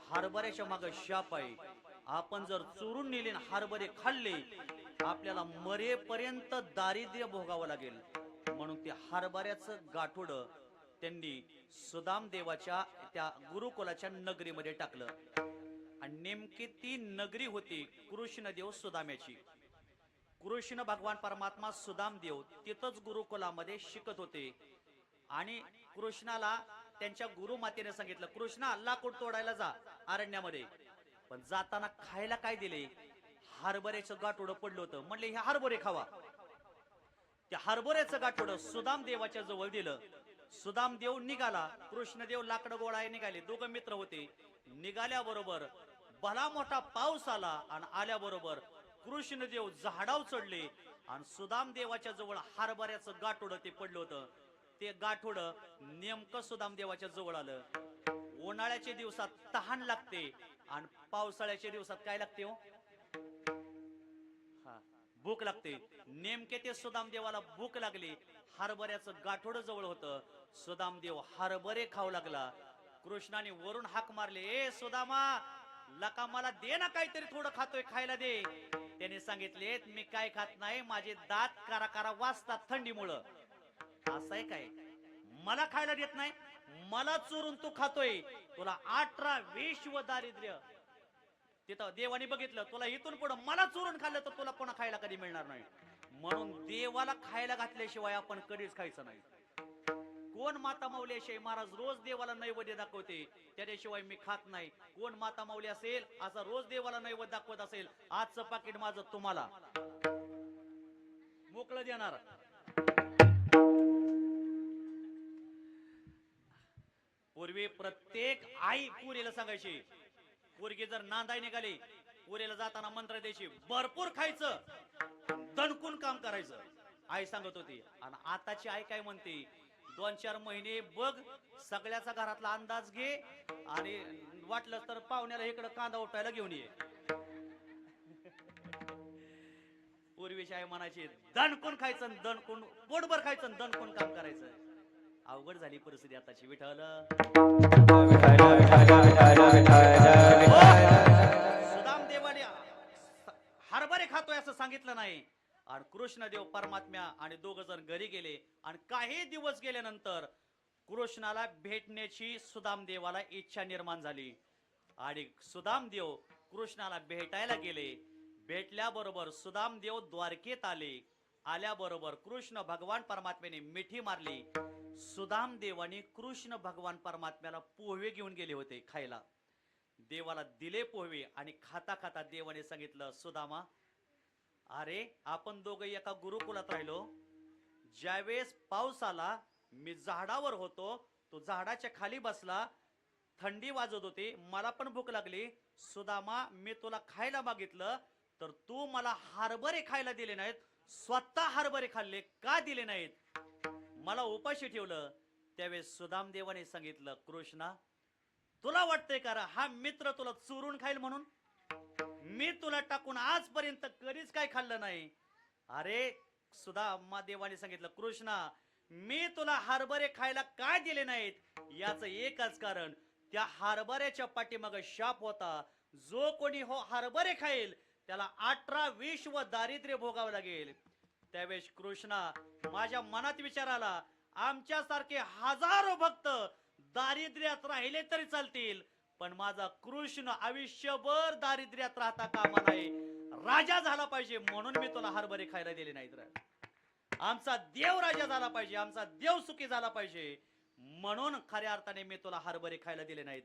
हरभऱ्याच्या मागे शाप आहे. आपण जर चोरून नेले हरभरे खाल्ले, आपल्याला मरेपर्यंत दारिद्र्य भोगावं लागेल. म्हणून ते हरभऱ्याचं गाठोड त्यांनी सुदाम देवाच्या त्या गुरुकुलाच्या नगरीमध्ये टाकलं. आणि नेमकी ती नगरी होती कृष्णदेव सुदाम्याची. कृष्ण भगवान परमात्मा सुदाम देव तिथंच गुरुकुलामध्ये शिकत होते. आणि कृष्णाला त्यांच्या गुरुमातेने सांगितलं, कृष्णा लाकूड तोडायला जा अरण्यामध्ये. पण जाताना खायला काय दिले? हरभऱ्याचं गाठोडं पडलं होतं. म्हणले हे हरभरे खावा. त्या हरभऱ्याचं गाठोडं सुदाम देवाच्या जवळ दिलं. सुदाम देव निघाला, कृष्णदेव लाकडं गोळाय निघाले. दोघं मित्र होते. निघाल्याबरोबर भला मोठा पाऊस आला आणि आल्याबरोबर कृष्णदेव झाडावर चढले आणि सुदाम देवाच्या जवळ हरभऱ्याचं गाठोडं ते पडलं होतं. ते गाठोडं नेमकं सुदाम देवाच्या जवळ आलं. उन्हाळ्याच्या दिवसात तहान लागते आणि पावसाळ्याच्या दिवसात काय लागते हो? हा, भूक लागते. नेमके ते सुदाम देवाला भूक लागली. हरभऱ्याचं गाठोडं जवळ होतं. सुदाम देव हरभरे खाऊ लागला. कृष्णाने वरून हाक मारले, ए सुदामा, लका मला दे ना काहीतरी, थोडं खातोय, खायला दे. त्याने सांगितले, मी काय खात नाही, माझे दात कारा कारा वाजतात थंडीमुळं. असं आहे काय? मला खायला देत नाही, मला चोरून तू खातोय, तुला 18-20 व दारिद्र्य. तिथं देवाने बघितलं, तुला इथून पुढे मला चोरून खाल्लं तर तुला पुन्हा खायला कधी मिळणार नाही. म्हणून देवाला खायला घातल्याशिवाय आपण कधीच खायचं नाही. कोण माता माऊली असे महाराज रोज देवाला नैवेद्य दाखवते, त्याच्याशिवाय मी खात नाही. कोण माता माऊली असेल असा रोज देवाला नैवेद्य दाखवत असेल, आजचं पाकिट माझं तुम्हाला मोकळं देणार. पूर्वी प्रत्येक आई पुरीला सांगायची, पोरगी जर नांदाय निघाली, पुरीला जाताना मंत्र द्यायची, भरपूर खायचं, दणकून काम करायचं, आई सांगत होती. आणि आताची आई काय म्हणते, 2-4 महिने बघ, सगळ्याचा घरातला अंदाज घे, आणि वाटलं तर पाहुण्याला इकडे कांदा उठायला घेऊन ये. पूर्वीची आई म्हणायची, दणकून खायचं, दणकून पोटभर खायचं, दणकून काम करायचं. अवघड झाली परिस्थिती आताची. विठ्ठल सुदाम देवाने हरभरे खातोय असं सांगितलं नाही. आणि कृष्णदेव परमात्म्या आणि 2 जण घरी गेले. आणि काही दिवस गेल्यानंतर कृष्णाला भेटण्याची सुदाम देवाला इच्छा निर्माण झाली. आणि सुदाम देव कृष्णाला भेटायला गेले. भेटल्याबरोबर सुदाम देव द्वारकेत आले. आल्याबरोबर कृष्ण भगवान परमात्म्याने मिठी मारली. सुदाम देवाने कृष्ण भगवान परमात्म्याला पोहे घेऊन गेले होते खायला. देवाला दिले पोहे. आणि खाता खाता देवाने सांगितलं, सुदामा, अरे आपण दोघं एका गुरुकुलात राहिलो. ज्यावेळेस पाऊस आला, मी झाडावर होतो, तो झाडाच्या खाली बसला, थंडी वाजत होती, मला पण भूक लागली. सुदामा, मी तुला खायला मागितलं तर तू मला हरभरे खायला दिले नाहीत. स्वतः हरभरे खाल्ले, का दिले नाहीत? मला उपाशी ठेवलं. त्यावेळेस सुदाम देवाने सांगितलं, कृष्णा, तुला वाटतंय का हा मित्र तुला चोरून खाईल म्हणून? मी तुला टाकून आजपर्यंत कधीच काय खाल्लं नाही. अरे सुदामा देवाने सांगितलं, कृष्णा, मी तुला हरभरे खायला काय दिले नाहीत, याचं एकच कारण, त्या हरभऱ्याच्या पाठीमागे शाप होता. जो कोणी हो हरभरे खाईल त्याला 18-20 व दारिद्र्य भोगावं लागेल. त्यावेळेस कृष्णा माझ्या मनात विचार आला, आमच्यासारखे हजारो भक्त दारिद्र्यात राहिले तरी चालतील, पण माझा कृष्ण आयुष्यभर दारिद्र्यात राहता कामा नाही, राजा झाला पाहिजे, म्हणून मी तुला हरभरे खायला दिले नाहीत. आमचा देव राजा झाला पाहिजे, आमचा देव सुखी झाला पाहिजे, म्हणून खऱ्या अर्थाने मी तुला हरभरे खायला दिले नाहीत.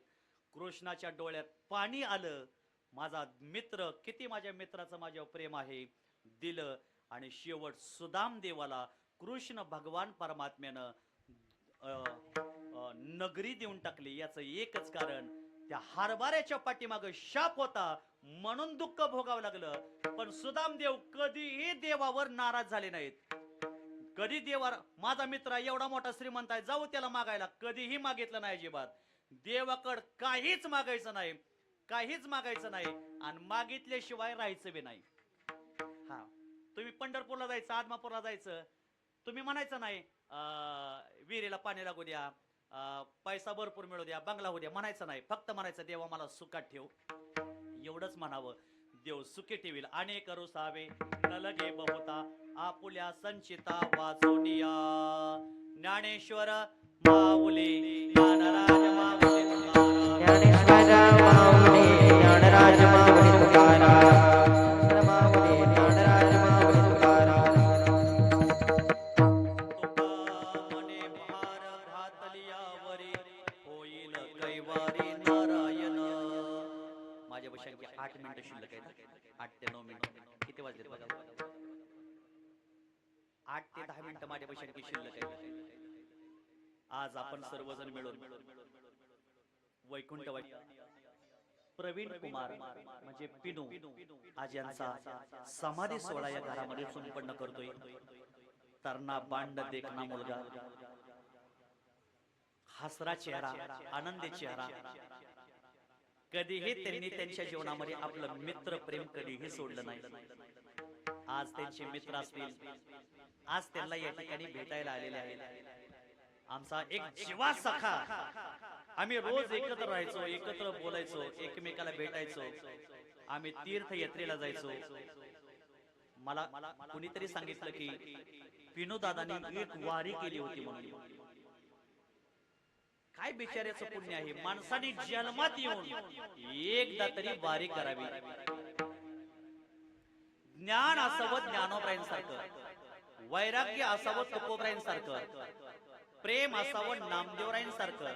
कृष्णाच्या डोळ्यात पाणी आलं. माझा मित्र, किती माझ्या मित्राचं माझ्यावर प्रेम आहे, दिलं. आणि शेवट सुदाम देवाला कृष्ण भगवान परमात्म्यानं नगरी देऊन टाकली. याचं एकच कारण, त्या हरभऱ्याच्या पाठीमागे शाप होता, म्हणून दुःख भोगावं लागलं. पण सुदाम देव कधीही देवावर नाराज झाले नाहीत. कधी देवावर, माझा मित्र एवढा मोठा श्रीमंत आहे, जाऊ त्याला मागायला, कधीही मागितलं नाही अजिबात. देवाकड काहीच मागायचं नाही, काहीच मागायचं नाही, आणि मागितल्याशिवाय राहायचं बी नाही. हा, तुम्ही पंढरपूरला जायचं, आदमापूरला जायचं, तुम्ही म्हणायचं नाही विहिरीला पाणी लागू द्या, पैसा भरपूर मिळू द्या, बंगला होऊ द्या, म्हणायचं नाही. फक्त म्हणायचं, देवा मला सुखात ठेव, एवढंच म्हणावं. देव सुखी ठेवील. अनेक रुसावे न लगे बहुता, आपुल्या संचिता वाचोनिया. ज्ञानेश्वर माऊली ज्ञानराज माऊली तुकाराम. ज्ञानेश्वर माऊली ज्ञानराज माऊली तुकाराम. माऊली ज्ञानराज माऊली तुकाराम. तुका मने भार घातलियावरी, होईल कैवारी नारायण. माझ्या बशांची 8 मिनिटं शिल्लक आहेत. 8 ते 9 मिनिटं. किती वाजले बघा? 8 ते 10 मिनिटं माझ्या बशांची शिल्लक आहेत. आज आपण सर्वजण मिळून वैकुंठ प्रवीण कुमार म्हणजे पिनू आज यांचा समाधी सोहळा या घरामध्ये संपन्न करतोय. तरणा बांड देखना मुलगा, हसरा चेहरा, आनंदी चेहरा. कधीही त्यांनी त्यांच्या जीवनामध्ये आपलं मित्र प्रेम कधीही सोडलं नाही. आज त्यांचे मित्र असतील, आज त्यांना या ठिकाणी भेटायला आलेले आहेत. आमचा एक जीवा सखा, आम्ही रोज एकत्र राहायचो, एकत्र बोलायचो, एकमेकाला भेटायचो, आम्ही तीर्थयात्रेला जायचो. मला कुणीतरी सांगितलं की पिनू दादांनी एक वारी केली होती म्हणून. काय बिचाऱ्याचं पुण्य आहे, माणसाने जन्मात येऊन एकदा तरी वारी करावी. ज्ञान असावं ज्ञानोबरायांसारखं, वैराग्य असावं तुकोबरायांसारखं, प्रेम असावं नामदेवरायांसारखं,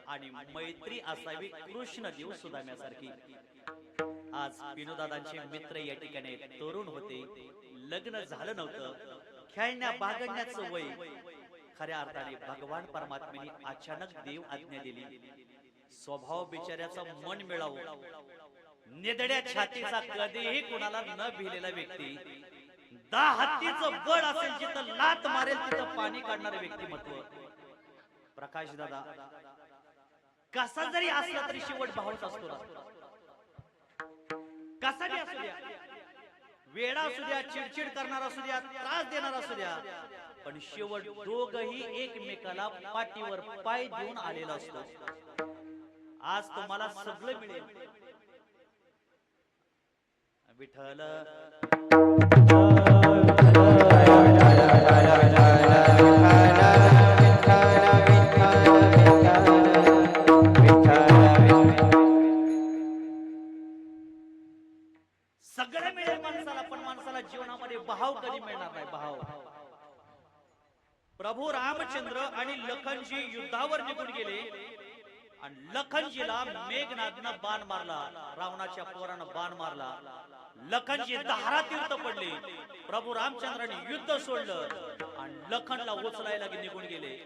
आणि मैत्री असावी कृष्णदेव सुदाम्यासारखी. आज पिनूदादांचे मित्र या ठिकाणी तरुण होते, लग्न झालं नव्हतं, खेळण्या बागडण्याचं वय. खऱ्या अर्थाने भगवान परमात्म्याने अचानक देव आज्ञा दिली. स्वभाव बिचाऱ्याचा मन मिळावं, निधड्या छातीचा कधीही कुणाला न भिलेला व्यक्ती, 10 हत्तीचं बळ असेल जिथं लात मारेल तिथं पाणी काढणारे व्यक्तिमत्व प्रकाश दादा. कसा जरी असला तरी शेवट भावच असतो ना. कसा बी असू द्या, वेडा असू द्या, चिडचिड करणारा असू द्या, त्रास देणारा असू द्या, पण शेवट दोघही एकमेकाला पाठीवर पाय देऊन आलेला असतो. आज तुम्हाला सगळं मिळेल. विठ्ठल सगळं मिळेल माणसाला, पण माणसाला जीवनामध्ये भाव कधी मिळणार नाही. भाव. प्रभू रामचंद्र आणि लखनजी युद्धावर निघून गेले आणि लखनजीला मेघनादनं बाण मारला, रावणाच्या पोरानं बाण मारला. लखनजी दहारा तीर्थ पडले. प्रभू रामचंद्राने युद्ध सोडलं आणि लखनला उचलायला निघून गेले.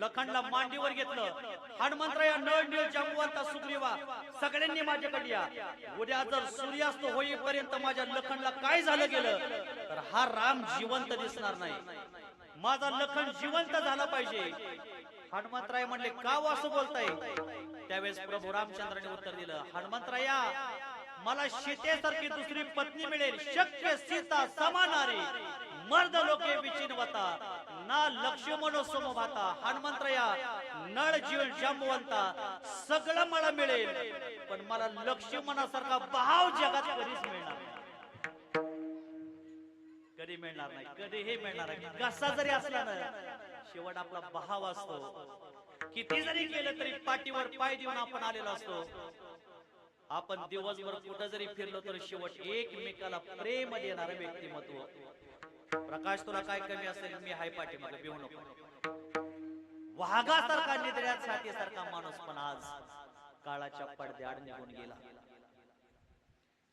लखनला मांडीवर घेतलं. हनुमंतराया, नळ नीळ जांबुवंता, सुग्रीवा, सगळ्यांनी माझ्याकडे या. उद्या जर सूर्यास्त होईपर्यंत माझ्या लखनला काय झालं गेलं तर हा राम जिवंत दिसणार नाही. माझा लखन जिवंत झाला पाहिजे. हनुमंतराय म्हणले, का असं बोलताय? त्यावेळेस प्रभू रामचंद्राने उत्तर दिलं, हनुमंतराया, मला सीतेसारखी दुसरी पत्नी मिळेल, शक्य सीता समानारी, मर्द लोके विचिनवता, ना लक्ष्मणो समभाता. हनुमंतराया, नळ जीवन जांबुवंता, सगळं मला मिळेल, पण मला लक्ष्मणासारखा भाव जगात कधीच मिळणार नाही. कधी मिळणार नाही, कधीही मिळणार नाही. कसा जरी असला ना, शेवट आपला भाव असतो. किती जरी केलं तरी पाठीवर पाय देऊन आपण आलेलो असतो. आपण दिवसभर कुठं जरी फिरलो तर शेवट एकमेकाला प्रेम देणारं व्यक्तिमत्व. प्रकाश, तुला काय कमी असेल? मी हाय पाठीमागे, भिवू नको. वाघासारखा, निधड्या छातीसारखा माणूस पण आज काळाच्या पडद्याआड निघून गेला.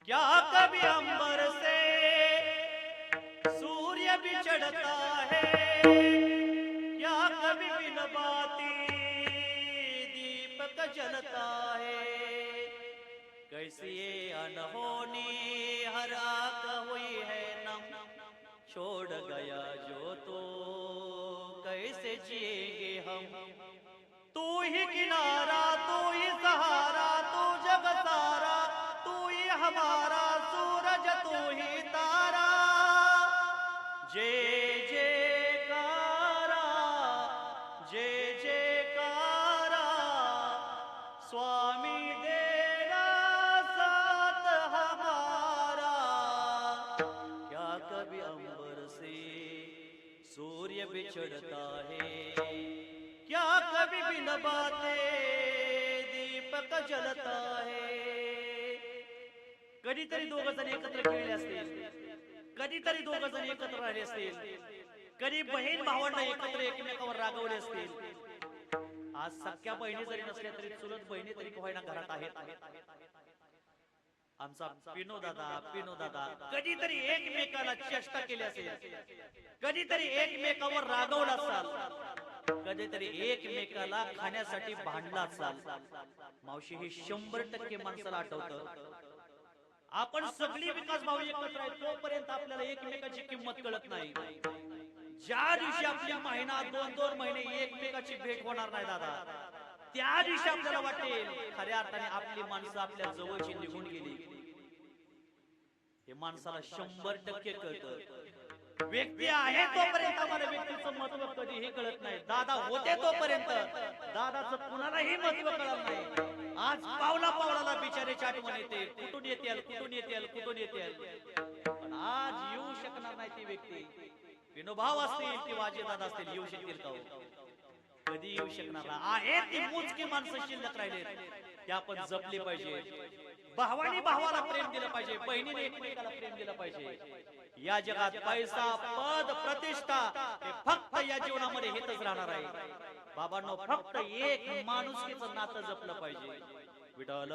क्या कभी अंबर से सूर्य भी चढ़ता है, क्या कभी बिन बाती दीपक जलता है, कैसी ये अनहोनी हराक हुई है नम, छोड़ गया जो तो कैसे जिएंगे हम. तू ही किनारा, तू ही सहारा, तू जग सारा, तू ही हमारा सूरज, तू ही तारा. जय जयकारा, जय जयकारा, स्वामी देना साथ हमारा. क्या कभी अंबर से सूर्य बिछड़ता है, क्या कभी बिन बाते दीपक जलता है. कधीतरी दोघ जण एकत्र खेळले असतील, कधीतरी दोघ जण एकत्र राहिले असतील, कधी बहीण भावांना एकत्र एकमेकावर रागवले असतील. आज सख्या बहिणी जरी नसल्या तरी चुलत बहिणी तरी होईना घरात आहेत. आमचा पिनू दादा कधीतरी एकमेकाला चेष्टा केली असेल, कधीतरी एकमेकावर रागवला असाल, कधीतरी एकमेकाला खाण्यासाठी भांडला असाल, मावशी हे 100% माणसाला आठवतं. आपण सगळी विकास भाऊ एकत्र आहे तोपर्यंत आपल्याला एकमेकाची किंमत कळत नाही. ज्या दिवशी आपली महिना 2-2 महिने एकमेकाची भेट होणार नाही दादा, त्या दिवशी आपल्याला वाटेल खऱ्या अर्थाने आपली माणसं आपल्या जवळची निघून गेली. हे माणसाला 100% कळतं. व्यक्ती आहे तोपर्यंत आम्हाला व्यक्तीचं महत्व कधीही कळत नाही. दादा होते तोपर्यंत दादाचं कुणालाही महत्व कळत नाही. आज पावला पावलाला बिचाऱ्याची आठवण येते, कुठून येतील कुठून येतील कुठून येतील, पण आज येऊ शकणार नाही ती व्यक्ती. विनोभाव असतील किंवा अजयदादा असतील येऊ शकतील का? कधी येऊ शकणार नाही. आहे ती मोजकी माणसं शिल्लक राहिले, ते आपण जपली पाहिजे. भावानी भावाला प्रेम दिलं पाहिजे, बहिणीने एकमेकाला प्रेम दिलं पाहिजे. या जगात पैसा पद प्रतिष्ठा हे फक्त या जीवनामध्ये हेच राहणार आहे. बाबांनो फक्त एक माणुसकीचं नातं जपलं पाहिजे. विठ्ठल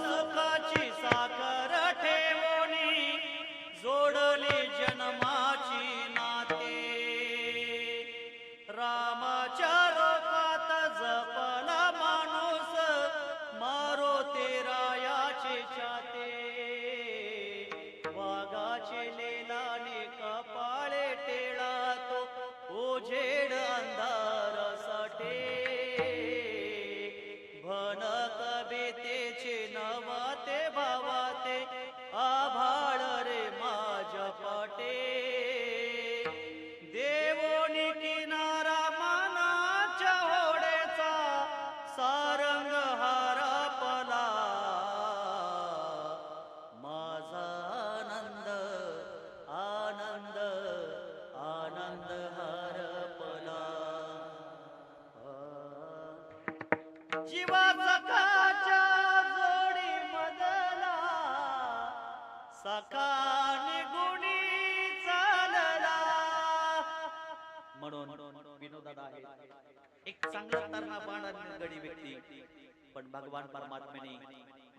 सुखाची साखर ठेवणी जोडली जन्माची नाते. रामाच्या लोकात जपला माणूस मारो ते रायाचे छाते. वाघाचे लेलाने कपाळे टेळा तो ओझेड अंधार साठे. भनक बेतेचे नवाते भावाते आभाळ रे माझ्या पाटे. देवोनी किनारा मानाच्या होडेचा सारंग हरपला. माझा आनंद आनंद आनंद हरपला. जीवा सखाच्या जोडी मदला सखा निगुणी चालला. म्हणून विनोदादा आहे एक चांगला तरणा बाण गडी व्यक्ती, पण भगवान परमात्म्याने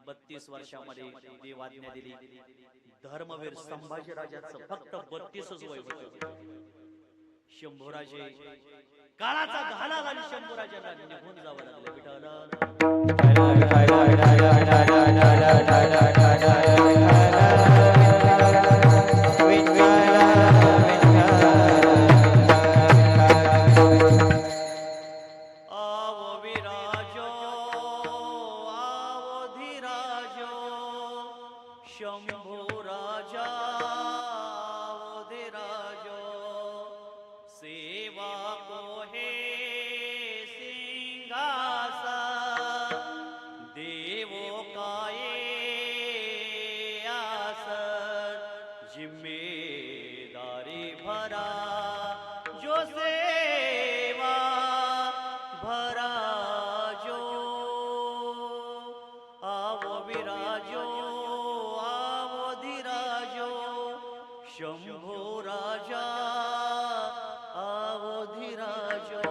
32 वर्षामध्ये देव आज्ञा दिली. धर्मवीर संभाजी राजाचं फक्त 32च वय होतं. शंभूराजे काळाचा घाला घाली शंभूराजाला निघून जावं लागलं. आवो विराजो आवो धीराजो शंभू राजा आवो धीराजो. सेवा को हे सिंहासन देवो काये आसन. जिम्मेदारी भरा जो सेवा भरा जो. आवो विराजो आवो धीराजो शंभू राजा आवो धीराजो.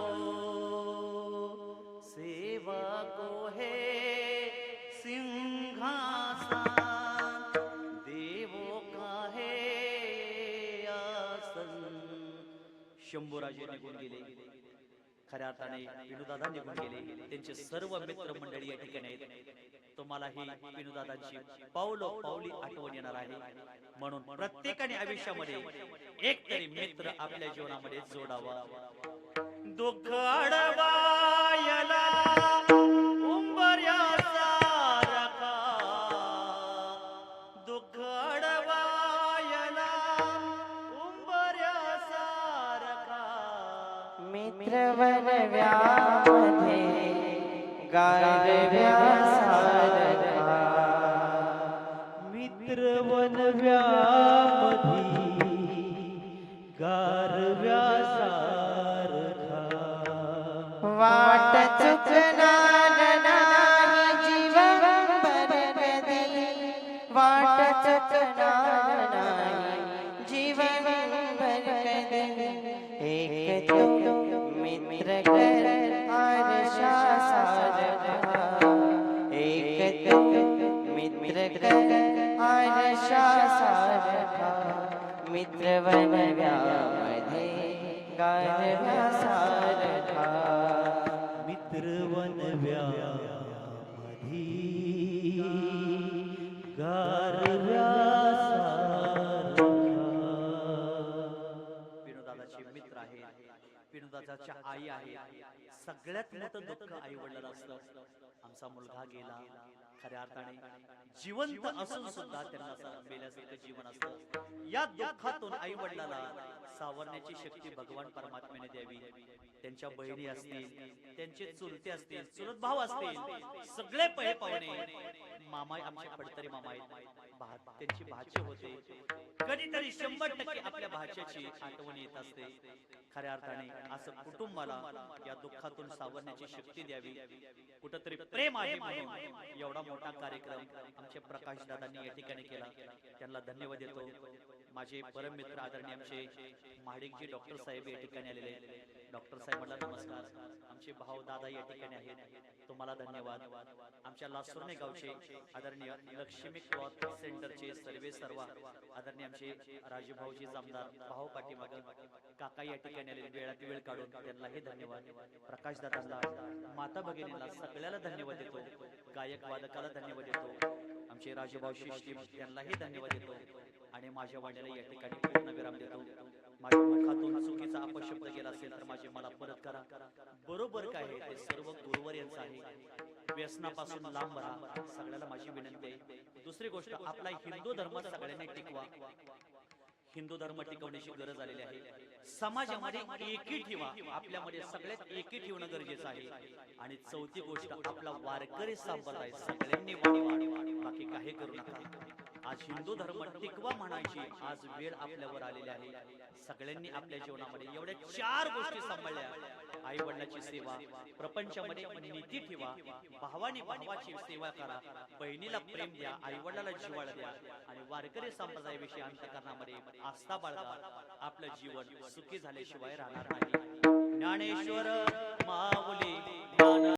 सेवा को है सिंहासन देवो का है आसन. शंभूराजे निघून गेले. खऱ्या अर्थाने विनोदादा निघून गेले. त्यांचे सर्व मित्र मंडळी या ठिकाणी आहेत. तुम्हाला ही विनोदादांची पावलो पावली आठवण येणार आहे. म्हणून प्रत्येकाने आयुष्यामध्ये एक तरी मित्र आपल्या जीवनामध्ये जोडावा. दुःख अडवायला उंबऱ्याचा रखा. दुःख अडवायला उंबऱ्याचा रखा. मित्रवन व्यामध्ये गारव्या सारखा. मित्रवन व्यामधी गारव्या सारखा. वाट चुकणार नाही जीवनभर कधी. वाट चुकणार नाही जीवनभर कधी. एक तू मित्र कर आरशा सारखा. एक तू मित्र वनव्यामध्ये गारव्यासारखा मित्रवन व्यामधी गारव्यासारखा. विनोदादाचे मित्र आहे, विनोदाच्या आई आहे. सगळ्यात मोठं दुःख आई वडिलांना असतं, आमचा मुलगा गेला. खऱ्या अर्थाने जिवंत असून सुद्धा त्यांना असं मेल्यासारखं जीवन असतं. या दुःखातून आई वडिलाला सावरण्याची शक्ती भगवान परमात्म्याने द्यावी. त्यांच्या बहिणी असतील, त्यांचे चुलते असतील, चुलत भाऊ असतील, सगळे पाहुणे, मामा आमचे फडतरी मामा आहेत, त्यांची भाची होते. कधीतरी 100% आपल्या भाच्याची आठवण येत असते. खऱ्या अर्थाने असं कुटुंबाला या दुःखातून सावरण्याची शक्ती द्यावी. कुठंतरी प्रेम आहे म्हणून एवढा मोठा कार्यक्रम आमचे प्रकाश दादांनी या ठिकाणी केला. त्यांना धन्यवाद देतो. माझे परम मित्र आदरणीय आमचे महाडिकजी डॉक्टर साहेब या ठिकाणी आलेले. डॉक्टर साहेबांना नमस्कार. आमचे भाऊ दादा या ठिकाणी आहेत, तुम्हाला धन्यवाद. आमच्या लासुर्णे गावचे आदरणीय लक्ष्मी क्लॉथ सेंटरचे सर्व आदरणीय आमचे राजूभाऊजी जामदार भाऊ पाठीमाग काका या ठिकाणी आलेले, वेळात वेळ काढून त्यांनाही धन्यवाद. प्रकाश दादांना, माता भगिनीला सगळ्याला धन्यवाद देतो. गायक वादकाला धन्यवाद देतो. आमचे राजूभाऊ शिष्टी यांनाही धन्यवाद देतो. आणि माझ्या वाण्याला या ठिकाणी पूर्ण विराम देतो. माझ्या मुखातून चुकीचा अपशब्द गेला असेल तर माझे मला परत करा. बरोबर काय आहे ते सर्व गुरुवर यांचं आहे. व्यसनापासून लांब राहा, सगळ्याला माझी विनंती आहे. दुसरी गोष्ट, आपला हिंदू धर्म सगळ्यांनी टिकवा. हिंदू धर्म टिकवण्याची गरज आलेली आहे. समाजामध्ये एकी ठेवा, आपल्यामध्ये सगळ्यात एकी ठेवणं गरजेचं आहे. आणि चौथी गोष्ट, आपला वारकरी संप्रदाय सगळ्यांनी वाढवा, बाकी काही करू नका. आज हिंदू धर्म टिकवा म्हणायची आज वेळ आपल्यावर आलेली आहे. सगळ्यांनी आपल्या जीवनामध्ये एवढ्या 4 गोष्टी सांभाळल्या. आई वडिलाची सेवा, प्रपंचामध्ये नीती ठेवा, भावानी भावाची सेवा करा, बहिणीला प्रेम द्या, आई वडिलाला जिव्हाळा द्या, आणि वारकरी संप्रदायाविषयी अंतःकरणामध्ये आस्था बाळगा. आपलं जीवन सुखी झाल्याशिवाय राहणार नाही. ज्ञानेश्वर माऊली